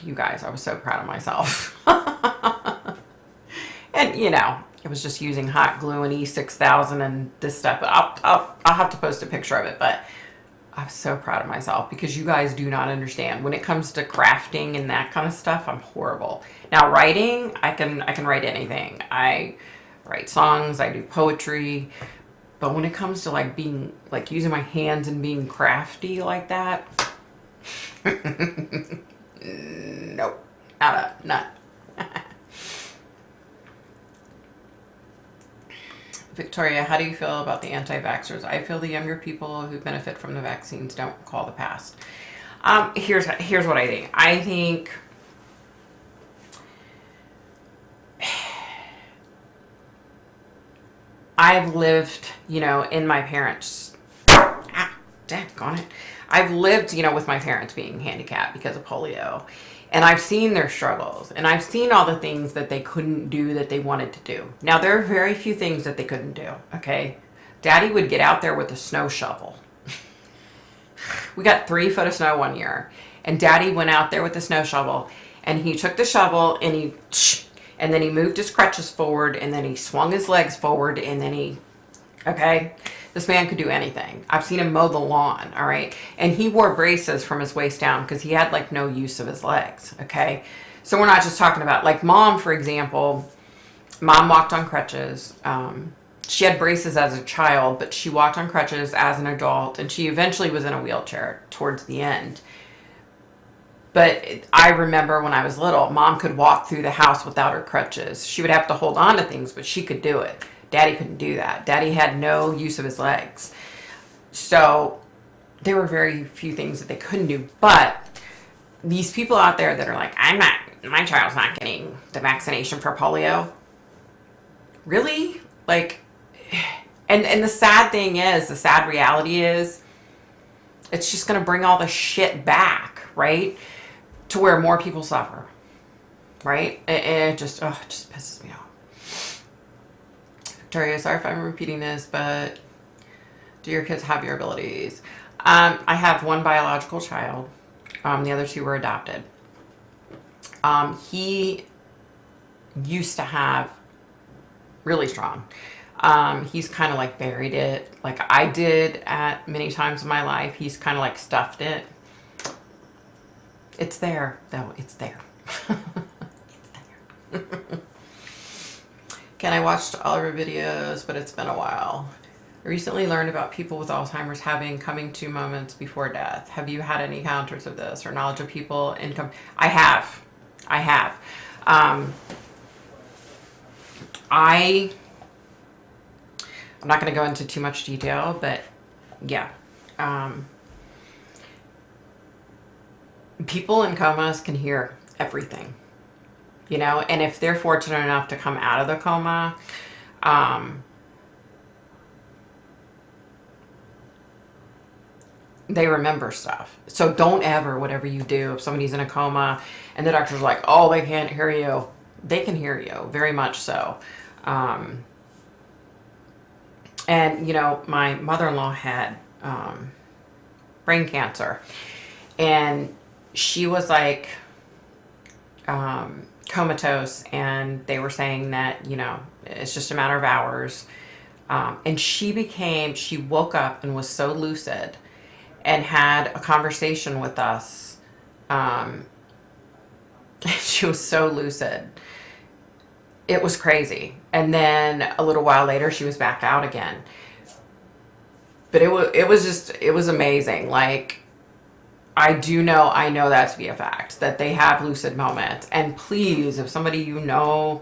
Speaker 1: You guys, I was so proud of myself. And you know, it was just using hot glue and E6000 and this stuff. I'll have to post a picture of it, but I'm so proud of myself because you guys do not understand. When it comes to crafting and that kind of stuff, I'm horrible. Now writing, I can write anything. I write songs, I do poetry, but when it comes to like being, like using my hands and being crafty like that, nope, none. Victoria, how do you feel about the anti-vaxxers? I feel the younger people who benefit from the vaccines don't call the past. Here's what I think. I think I've lived, you know, in my parents. Daggone it. I've lived, you know, with my parents being handicapped because of polio. And I've seen their struggles. And I've seen all the things that they couldn't do that they wanted to do. Now, there are very few things that they couldn't do, okay? Daddy would get out there with a snow shovel. We got 3 foot of snow one year. And Daddy went out there with the snow shovel. And he took the shovel and then he moved his crutches forward. And then he swung his legs forward. And then okay? This man could do anything. I've seen him mow the lawn, all right? And he wore braces from his waist down because he had like no use of his legs, okay? So we're not just talking about, like Mom, for example, Mom walked on crutches. She had braces as a child, but she walked on crutches as an adult, and she eventually was in a wheelchair towards the end. But I remember when I was little, Mom could walk through the house without her crutches. She would have to hold on to things, but she could do it. Daddy couldn't do that. Daddy had no use of his legs. So there were very few things that they couldn't do. But these people out there that are like, my child's not getting the vaccination for polio. Really? Like, and the sad thing is, the sad reality is, it's just going to bring all the shit back, right? To where more people suffer, right? It just pisses me off. Victoria, sorry if I'm repeating this, but do your kids have your abilities? I have one biological child. The other 2 were adopted. He used to have really strong. He's kind of like buried it, like I did at many times in my life. He's kind of like stuffed it. It's there, though. It's there. It's there. Ken, I watched all of your videos, but it's been a while. I recently learned about people with Alzheimer's having coming to moments before death. Have you had any encounters of this or knowledge of people in I have. I'm not going to go into too much detail, but yeah. People in comas can hear everything, you know, and if they're fortunate enough to come out of the coma, they remember stuff. So don't ever, whatever you do, if somebody's in a coma and the doctor's like, oh, they can't hear you, they can hear you, very much so. And, you know, my mother-in-law had brain cancer. And she was like comatose. And they were saying that, you know, it's just a matter of hours. And she woke up and was so lucid and had a conversation with us. She was so lucid. It was crazy. And then a little while later, she was back out again. But it was amazing. Like, I know that to be a fact, that they have lucid moments. And please, if somebody you know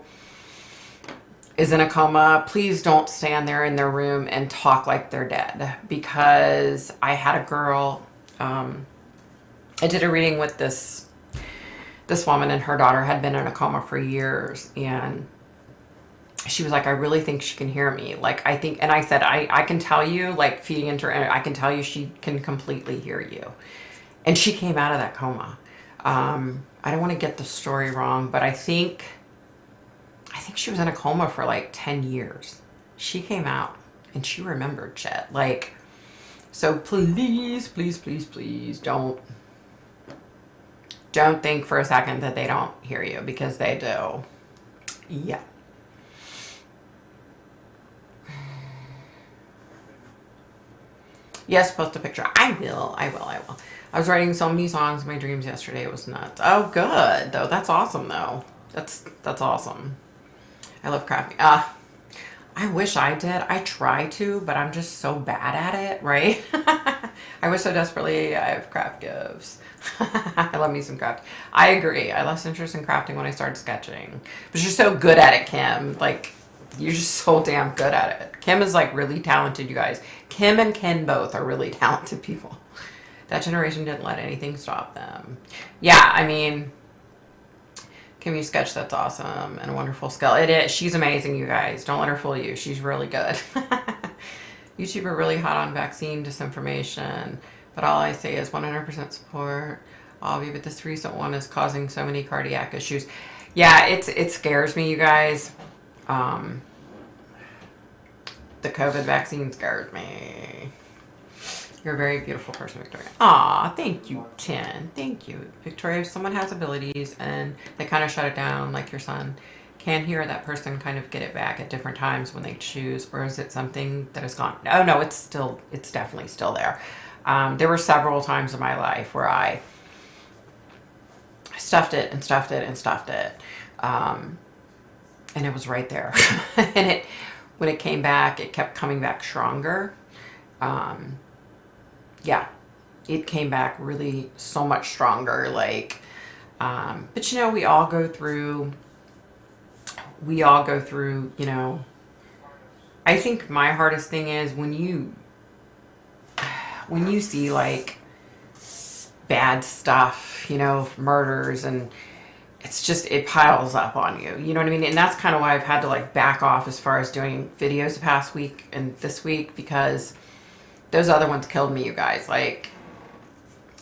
Speaker 1: is in a coma, please don't stand there in their room and talk like they're dead. Because I had a girl, I did a reading with this woman, and her daughter had been in a coma for years, and she was like, I really think she can hear me. Like, I think, and I said, I can tell you, like, feeding into her, I can tell you she can completely hear you. And she came out of that coma. I don't want to get the story wrong, but I think she was in a coma for like 10 years. She came out and she remembered shit. Like, so please, please, please, please don't think for a second that they don't hear you, because they do. Yeah. Yes, post a picture. I will. I was writing so many songs in my dreams yesterday. It was nuts. Oh, good though. That's awesome though. That's awesome. I love crafting. I wish I did. I try to, but I'm just so bad at it, right? I wish so desperately I have craft gifts. I love me some craft. I agree. I lost interest in crafting when I started sketching. But you're so good at it, Kim. Like, you're just so damn good at it. Kim is like really talented, you guys. Kim and Ken both are really talented people. That generation didn't let anything stop them. Yeah, I mean, Kim, you sketch, that's awesome and a wonderful skill. It is. She's amazing, you guys. Don't let her fool you. She's really good. YouTube are really hot on vaccine disinformation, but all I say is 100% support all of you, but this recent one is causing so many cardiac issues. Yeah, it scares me, you guys. The COVID vaccine scares me. You're a very beautiful person, Victoria. Aw, thank you, Tin. Thank you. Victoria, if someone has abilities and they kind of shut it down, like your son, can he or that person kind of get it back at different times when they choose, or is it something that is gone? Oh, no, it's definitely still there. There were several times in my life where I stuffed it and stuffed it and stuffed it. And it was right there. And when it came back, it kept coming back stronger. Yeah, it came back really so much stronger. Like, but you know, we all go through, you know, I think my hardest thing is when you see like bad stuff, you know, murders, and it's just, it piles up on you. You know what I mean? And that's kind of why I've had to like back off as far as doing videos the past week and this week, because those other ones killed me, you guys. Like,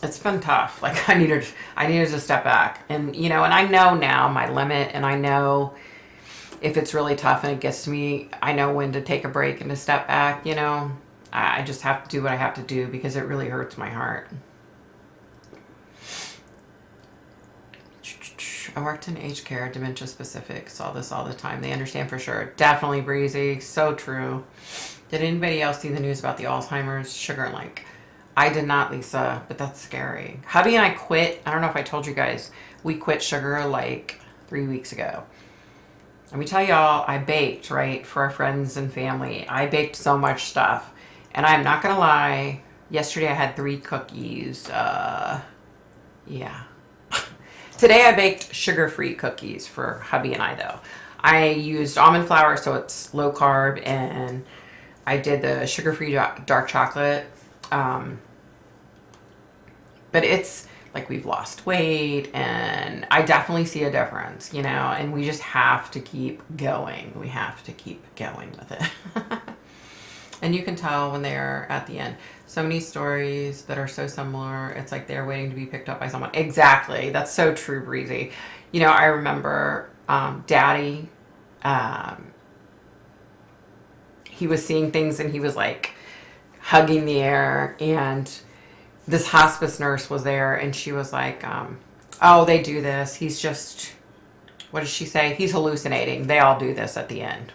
Speaker 1: it's been tough. Like, I needed to step back, and you know, and I know now my limit, and I know if it's really tough and it gets to me, I know when to take a break and to step back. You know, I just have to do what I have to do because it really hurts my heart. I worked in aged care, dementia specific, saw this all the time. They understand for sure. Definitely, Breezy. So true. Did anybody else see the news about the Alzheimer's sugar link? I did not, Lisa, but that's scary. Hubby and I quit. I don't know if I told you guys. We quit sugar like 3 weeks ago. Let me tell y'all, I baked, right, for our friends and family. I baked so much stuff. And I'm not going to lie, yesterday I had 3 cookies. Yeah. Today I baked sugar-free cookies for hubby and I, though. I used almond flour, so it's low carb, and I did the sugar-free dark chocolate. But it's like we've lost weight, and I definitely see a difference, you know, and we just have to keep going. We have to keep going with it. And you can tell when they're at the end. So many stories that are so similar. It's like they're waiting to be picked up by someone. Exactly. That's so true, Breezy. You know, I remember Daddy, he was seeing things and he was like hugging the air. And this hospice nurse was there and she was like, oh, they do this. He's just, what does she say? He's hallucinating. They all do this at the end.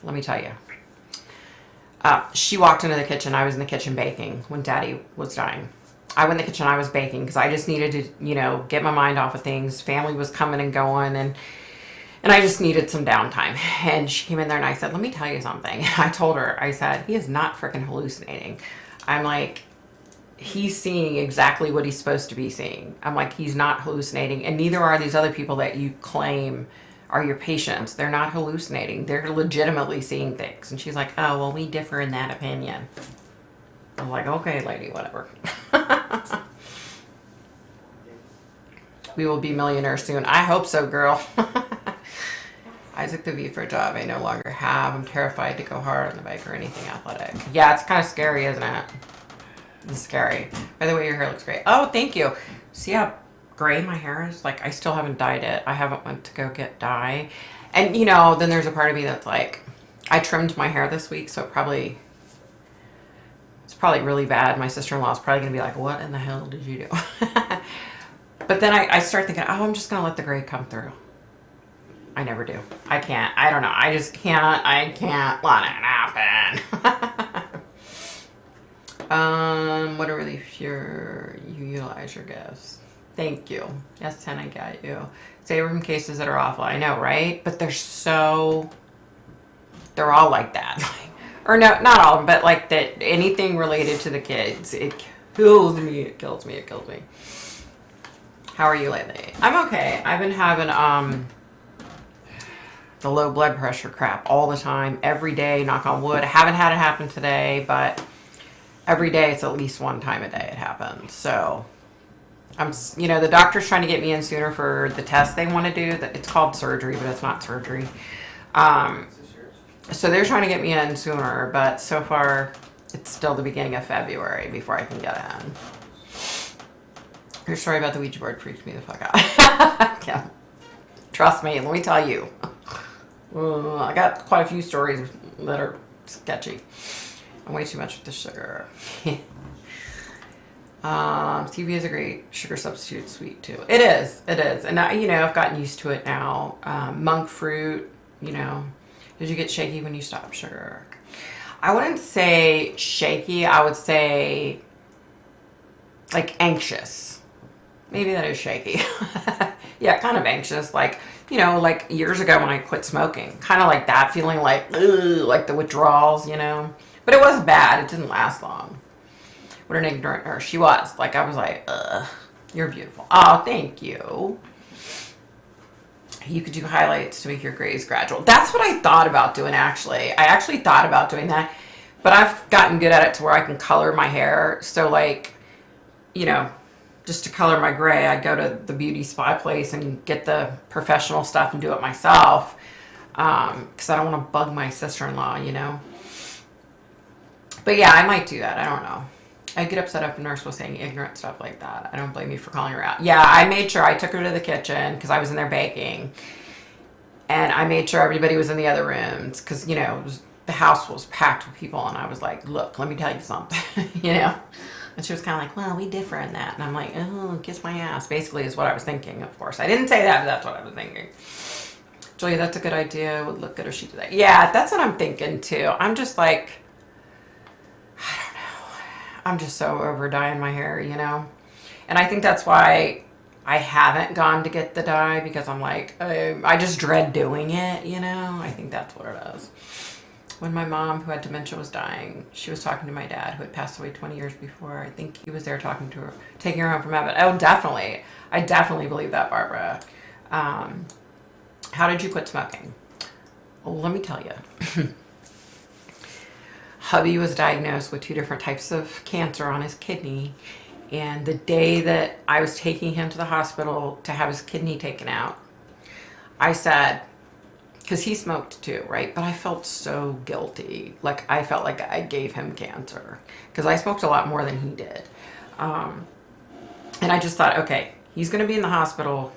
Speaker 1: Let me tell you. She walked into the kitchen. I was in the kitchen baking when Daddy was dying. I went in the kitchen. I was baking because I just needed to, get my mind off of things. Family was coming and going, and I just needed some downtime. And she came in there, and I said, "Let me tell you something." I told her, I said, "He is not freaking hallucinating." I'm like, he's seeing exactly what he's supposed to be seeing. I'm like, he's not hallucinating, and neither are these other people that you claim are your patients. They're not hallucinating. They're legitimately seeing things. And she's like, oh, well, we differ in that opinion. I'm like, okay, lady, whatever. We will be millionaires soon. I hope so, girl. Isaac the V for a job I no longer have. I'm terrified to go hard on the bike or anything athletic. Yeah, it's kind of scary, isn't it? It's scary. By the way, your hair looks great. Oh, thank you. See how gray my hair is? Like, I still haven't dyed it. I haven't went to go get dye. And, then there's a part of me that's like, I trimmed my hair this week, so it's probably really bad. My sister-in-law is probably going to be like, what in the hell did you do? But then I start thinking, oh, I'm just going to let the gray come through. I never do. I can't. I don't know. I just can't. I can't let it happen. What a relief you utilize your gifts. Thank you. Yes, 10, I got you. Stay away from cases that are awful. I know, right? But they're all like that. Or no, not all of them, but like that anything related to the kids. It kills me. It kills me. It kills me. How are you lately? I'm okay. I've been having the low blood pressure crap all the time, every day, knock on wood. I haven't had it happen today, but every day it's at least one time a day it happens. So the doctor's trying to get me in sooner for the test they want to do. It's called surgery, but it's not surgery. So they're trying to get me in sooner, but so far it's still the beginning of February before I can get in. Your story about the Ouija board freaked me the fuck out. Yeah. Trust me, let me tell you. I got quite a few stories that are sketchy. I'm way too much with the sugar. Stevia is a great sugar substitute, sweet too. It is. And I've gotten used to it now. Monk fruit, Did you get shaky when you stopped sugar? I wouldn't say shaky. I would say like anxious. Maybe that is shaky. Yeah, kind of anxious. Like, like years ago when I quit smoking. Kind of like that, feeling like, ugh, like the withdrawals, But it wasn't bad. It didn't last long. What an ignorant nurse she was. Like, I was like, ugh, you're beautiful. Oh, thank you. You could do highlights to make your grays gradual. That's what I thought about doing, actually. I actually thought about doing that. But I've gotten good at it to where I can color my hair. So, like, just to color my gray, I'd go to the beauty spa place and get the professional stuff and do it myself. Because I don't want to bug my sister-in-law, But yeah, I might do that. I don't know. I'd get upset if a nurse was saying ignorant stuff like that. I don't blame you for calling her out. Yeah, I made sure I took her to the kitchen because I was in there baking. And I made sure everybody was in the other rooms because, the house was packed with people. And I was like, look, let me tell you something, And she was kind of like, well, we differ in that. And I'm like, oh, kiss my ass, basically is what I was thinking, of course. I didn't say that, but that's what I was thinking. Julia, that's a good idea. It would look good if she did that. Yeah, that's what I'm thinking, too. I'm just like, I don't know. I'm just so over dyeing my hair, And I think that's why I haven't gone to get the dye, because I'm like, I just dread doing it, I think that's what it is. When my mom, who had dementia, was dying, she was talking to my dad, who had passed away 20 years before. I think he was there talking to her, taking her home from heaven. Oh, definitely. I definitely believe that, Barbara. How did you quit smoking? Well, let me tell you. Hubby was diagnosed with 2 different types of cancer on his kidney. And the day that I was taking him to the hospital to have his kidney taken out, I said, because he smoked too, right? But I felt so guilty. Like, I felt like I gave him cancer because I smoked a lot more than he did. And I just thought, okay, he's going to be in the hospital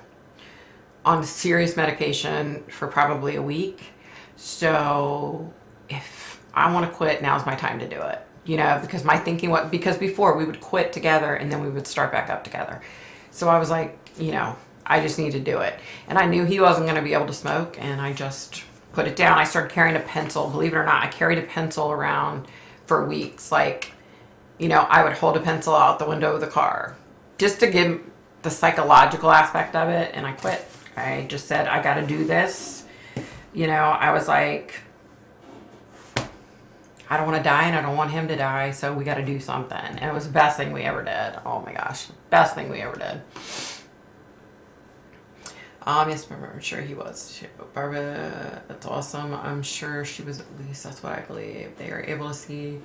Speaker 1: on serious medication for probably a week. So if I want to quit, now's my time to do it. You know, because my thinking, because before we would quit together and then we would start back up together. So I was like, you know, I just need to do it. And I knew he wasn't going to be able to smoke, and I just put it down. I started carrying a pencil. Believe it or not, I carried a pencil around for weeks. Like, you know, I would hold a pencil out the window of the car just to give the psychological aspect of it, and I quit. I just said, I got to do this. You know, I was like, I don't want to die and I don't want him to die, so we got to do something. And it was the best thing we ever did. Oh my gosh, best thing we ever did. Yes, I'm sure he was. Barbara, that's awesome. I'm sure she was, at least that's what I believe. They were able to see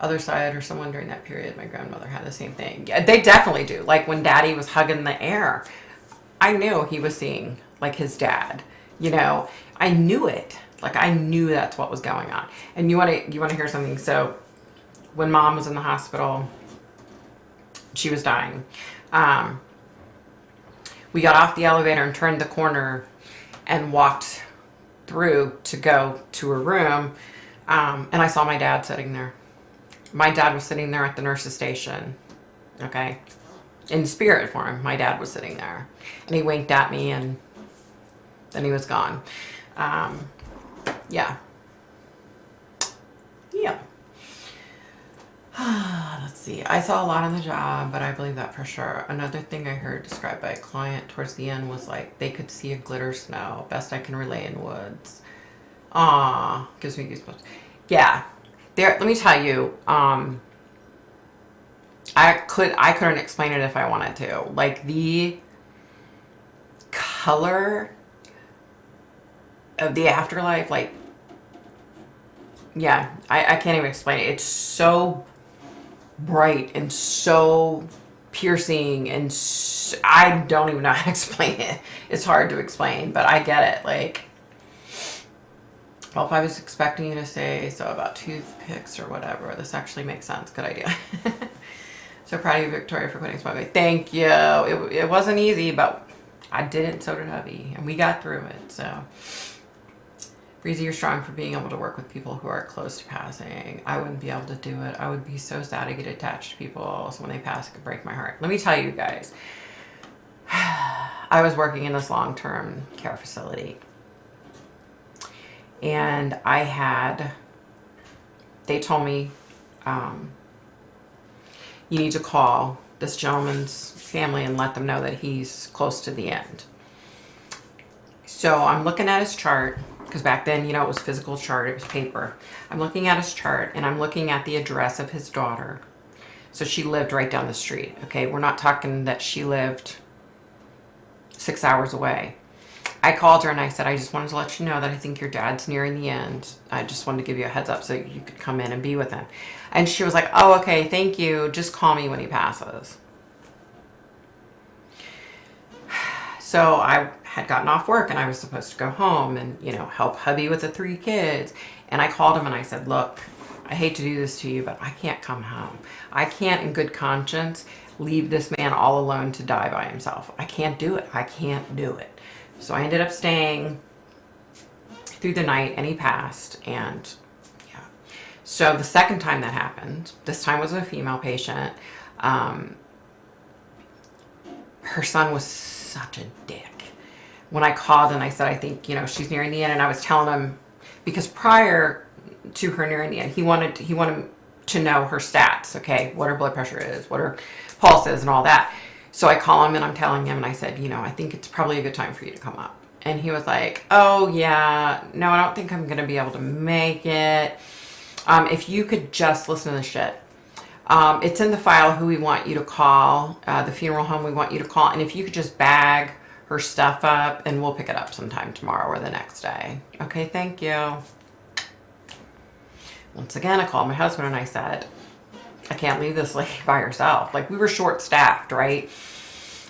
Speaker 1: other side or someone during that period. My grandmother had the same thing. Yeah, they definitely do. Like when Daddy was hugging the air, I knew he was seeing like his dad. You know, I knew it. Like I knew that's what was going on. And you want to hear something? So when Mom was in the hospital, she was dying. We got off the elevator and turned the corner and walked through to go to her room. And I saw my dad sitting there. My dad was sitting there at the nurse's station. Okay. In spirit form, my dad was sitting there. And he winked at me, and then he was gone. Yeah. Yeah. Let's see. I saw a lot on the job, but I believe that for sure. Another thing I heard described by a client towards the end was like they could see a glitter snow. Best I can relay in woods. Aw, gives me goosebumps. Yeah. There. Let me tell you. I couldn't explain it if I wanted to. Like the color of the afterlife, like, yeah, I can't even explain it. It's so bright and so piercing, and I don't even know how to explain it. It's hard to explain, but I get it. Like, well, if I was expecting you to say so about toothpicks or whatever, this actually makes sense. Good idea. So proud of you, Victoria, for quitting smoking. Thank you. It wasn't easy, but I did it, and so did hubby, and we got through it. So Breezy, you're strong for being able to work with people who are close to passing. I wouldn't be able to do it. I would be so sad to get attached to people. So when they pass, it could break my heart. Let me tell you guys, I was working in this long-term care facility, and they told me, you need to call this gentleman's family and let them know that he's close to the end. So I'm looking at his chart, because back then, you know, it was physical chart, it was paper. I'm looking at his chart, and I'm looking at the address of his daughter. So she lived right down the street, okay? We're not talking that she lived 6 hours away. I called her and I said, I just wanted to let you know that I think your dad's nearing the end. I just wanted to give you a heads up so you could come in and be with him. And she was like, oh, okay, thank you. Just call me when he passes. So I had gotten off work and I was supposed to go home and, you know, help hubby with the 3 kids. And I called him and I said, look, I hate to do this to you, but I can't come home. I can't in good conscience leave this man all alone to die by himself. I can't do it. I can't do it. So I ended up staying through the night, and he passed. And yeah. So the second time that happened, this time was a female patient. Her son was such a dick. When I called and I said, I think, you know, she's nearing the end, and I was telling him, because prior to her nearing the end, he wanted to know her stats, okay, what her blood pressure is, what her pulse is, and all that. So I call him and I'm telling him, and I said, you know, I think it's probably a good time for you to come up. And he was like, oh yeah, no, I don't think I'm going to be able to make it. If you could just listen to the shit. It's in the file who we want you to call, the funeral home we want you to call. And if you could just bag her stuff up, and we'll pick it up sometime tomorrow or the next day. Okay, thank you. Once again, I called my husband and I said, I can't leave this lady by herself. Like, we were short-staffed, right?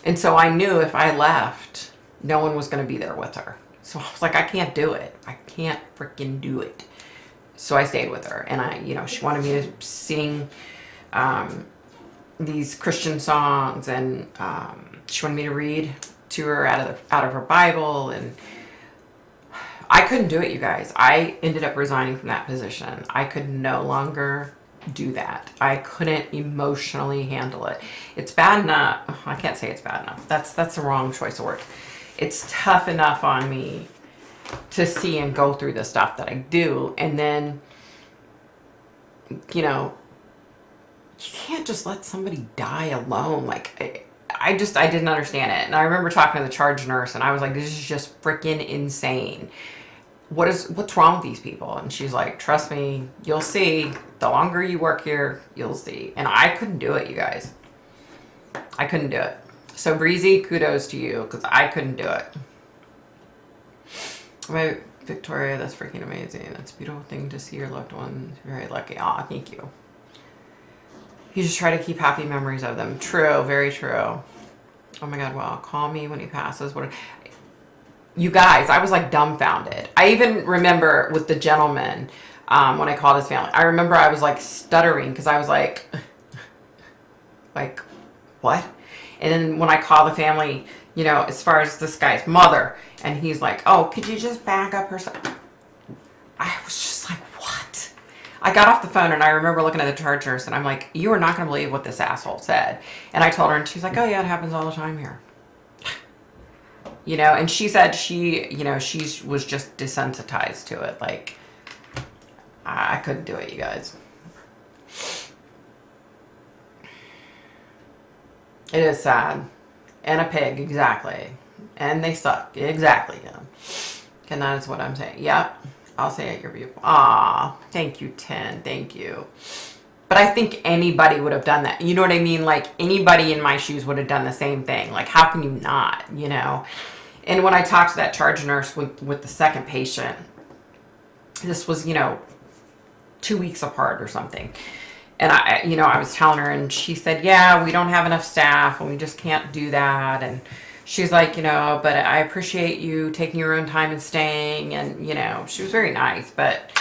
Speaker 1: And so I knew if I left, no one was going to be there with her. So I was like, I can't do it. I can't freaking do it. So I stayed with her. And you know, she wanted me to sing these Christian songs, and she wanted me to read to her out of her Bible, and I couldn't do it, you guys. I ended up resigning from that position. I could no longer do that. I couldn't emotionally handle it. It's bad enough. I can't say it's bad enough. That's the wrong choice of word. It's tough enough on me to see and go through the stuff that I do, and then, you know, you can't just let somebody die alone. Like, I didn't understand it. And I remember talking to the charge nurse, and I was like, this is just freaking insane. What's wrong with these people? And she's like, trust me, you'll see. The longer you work here, you'll see. And I couldn't do it, you guys. I couldn't do it. So Breezy, kudos to you, because I couldn't do it. Right, Victoria, that's freaking amazing. That's a beautiful thing to see your loved ones. Very lucky. Aw, thank you. You just try to keep happy memories of them. True, very true. Oh my God, wow. Call me when he passes. You guys, I was like dumbfounded. I even remember with the gentleman, when I called his family, I remember I was like stuttering because I was like, what? And then when I called the family, you know, as far as this guy's mother, and he's like, oh, could you just back up her son? I was just like, what? I got off the phone and I remember looking at the charge nurse and I'm like, you are not going to believe what this asshole said. And I told her and she's like, oh yeah, it happens all the time here. You know, and she said she was just desensitized to it. Like, I couldn't do it, you guys. It is sad. And a pig, exactly. And they suck. Exactly, yeah. And that is what I'm saying. Yep. I'll say it, you're beautiful. Aw, thank you, Tin. Thank you. But I think anybody would have done that. You know what I mean? Like, anybody in my shoes would have done the same thing. Like, how can you not, you know? And when I talked to that charge nurse with the second patient, this was, you know, 2 weeks apart or something. And I was telling her, and she said, yeah, we don't have enough staff, and we just can't do that. And she's like, you know, but I appreciate you taking your own time and staying. And, you know, she was very nice, but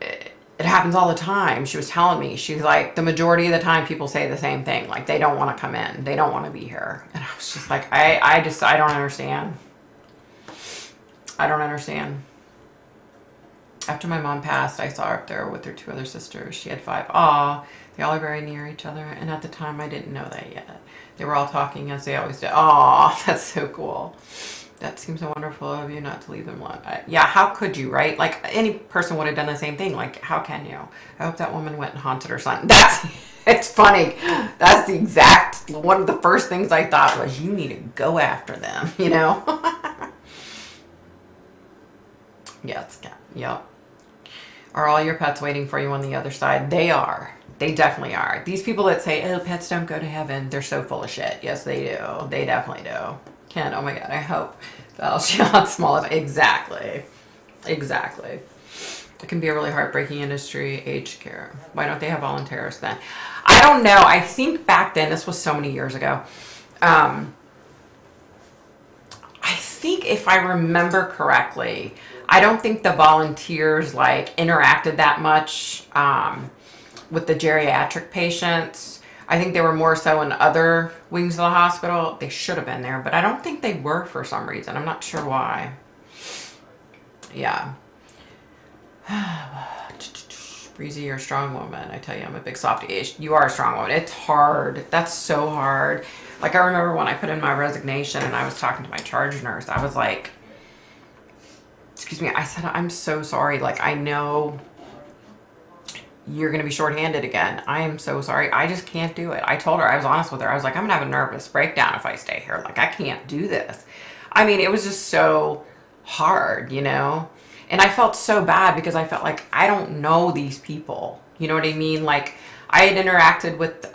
Speaker 1: it happens all the time. She was telling me, she's like, the majority of the time people say the same thing. Like, they don't want to come in. They don't want to be here. And I was just like, I don't understand. I don't understand. After my mom passed, I saw her up there with her 2 other sisters. She had 5. Aw, they all are very near each other. And at the time, I didn't know that yet. They were all talking as they always did. Aw, that's so cool. That seems so wonderful of you not to leave them alone. Yeah, how could you, right? Like, any person would have done the same thing. Like, how can you? I hope that woman went and haunted her son. It's funny. That's the exact, one of the first things I thought was, you need to go after them, you know? Yes, yep. Are all your pets waiting for you on the other side? They are. They definitely are. These people that say, oh, pets don't go to heaven, they're so full of shit. Yes, they do. They definitely do. Ken, oh my God, I hope that small. Exactly. Exactly. It can be a really heartbreaking industry, aged care. Why don't they have volunteers then? I don't know. I think back then, this was so many years ago. I think if I remember correctly, I don't think the volunteers like interacted that much with the geriatric patients. I think they were more so in other wings of the hospital. They should have been there, but I don't think they were for some reason. I'm not sure why. Yeah. Breezy, you're a strong woman. I tell you, I'm a big softie. You are a strong woman. It's hard. That's so hard. Like, I remember when I put in my resignation and I was talking to my charge nurse, I was like, excuse me, I said, I'm so sorry. Like, I know you're going to be shorthanded again. I am so sorry. I just can't do it. I told her, I was honest with her. I was like, I'm going to have a nervous breakdown if I stay here. Like, I can't do this. I mean, it was just so hard, you know? And I felt so bad because I felt like I don't know these people. You know what I mean? Like, I had interacted with,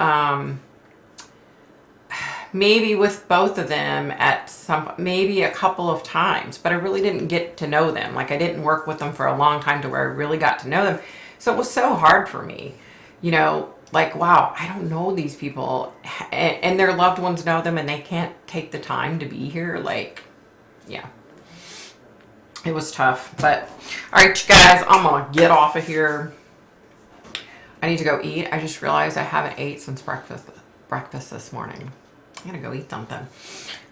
Speaker 1: maybe with both of them at maybe a couple of times, but I really didn't get to know them. Like, I didn't work with them for a long time to where I really got to know them. So it was so hard for me, you know, like, wow, I don't know these people, and their loved ones know them and they can't take the time to be here. Like, yeah, it was tough. But all right, you guys, I'm gonna get off of here. I need to go eat. I just realized I haven't ate since breakfast this morning. I'm gonna go eat something.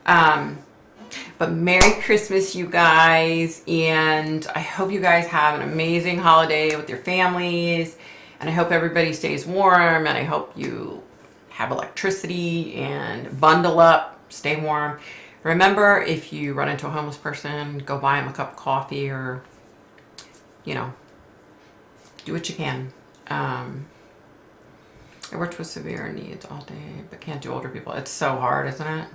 Speaker 1: But Merry Christmas, you guys, and I hope you guys have an amazing holiday with your families, and I hope everybody stays warm, and I hope you have electricity and bundle up, stay warm. Remember, if you run into a homeless person, go buy them a cup of coffee or, you know, do what you can. I worked with severe needs all day, but can't do older people. It's so hard, isn't it?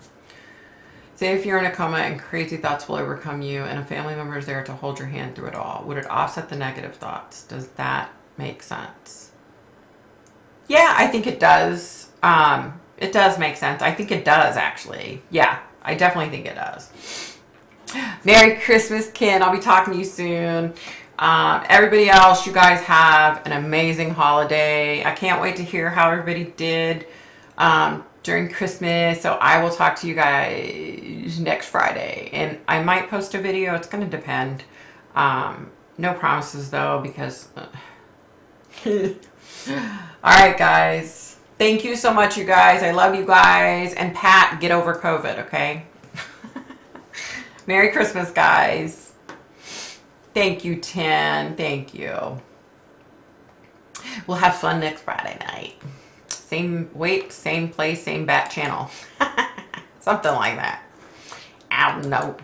Speaker 1: Say if you're in a coma and crazy thoughts will overcome you and a family member is there to hold your hand through it all, would it offset the negative thoughts? Does that make sense? Yeah, I think it does. It does make sense. I think it does, actually. Yeah, I definitely think it does. Merry Christmas, Ken. I'll be talking to you soon. Everybody else, you guys have an amazing holiday. I can't wait to hear how everybody did during Christmas. So I will talk to you guys next Friday. And I might post a video. It's going to depend. No promises, though, because... All right, guys. Thank you so much, you guys. I love you guys. And Pat, get over COVID, okay? Merry Christmas, guys. Thank you, Tin. Thank you. We'll have fun next Friday night. Same weight, same place, same bat channel. Something like that. I don't know.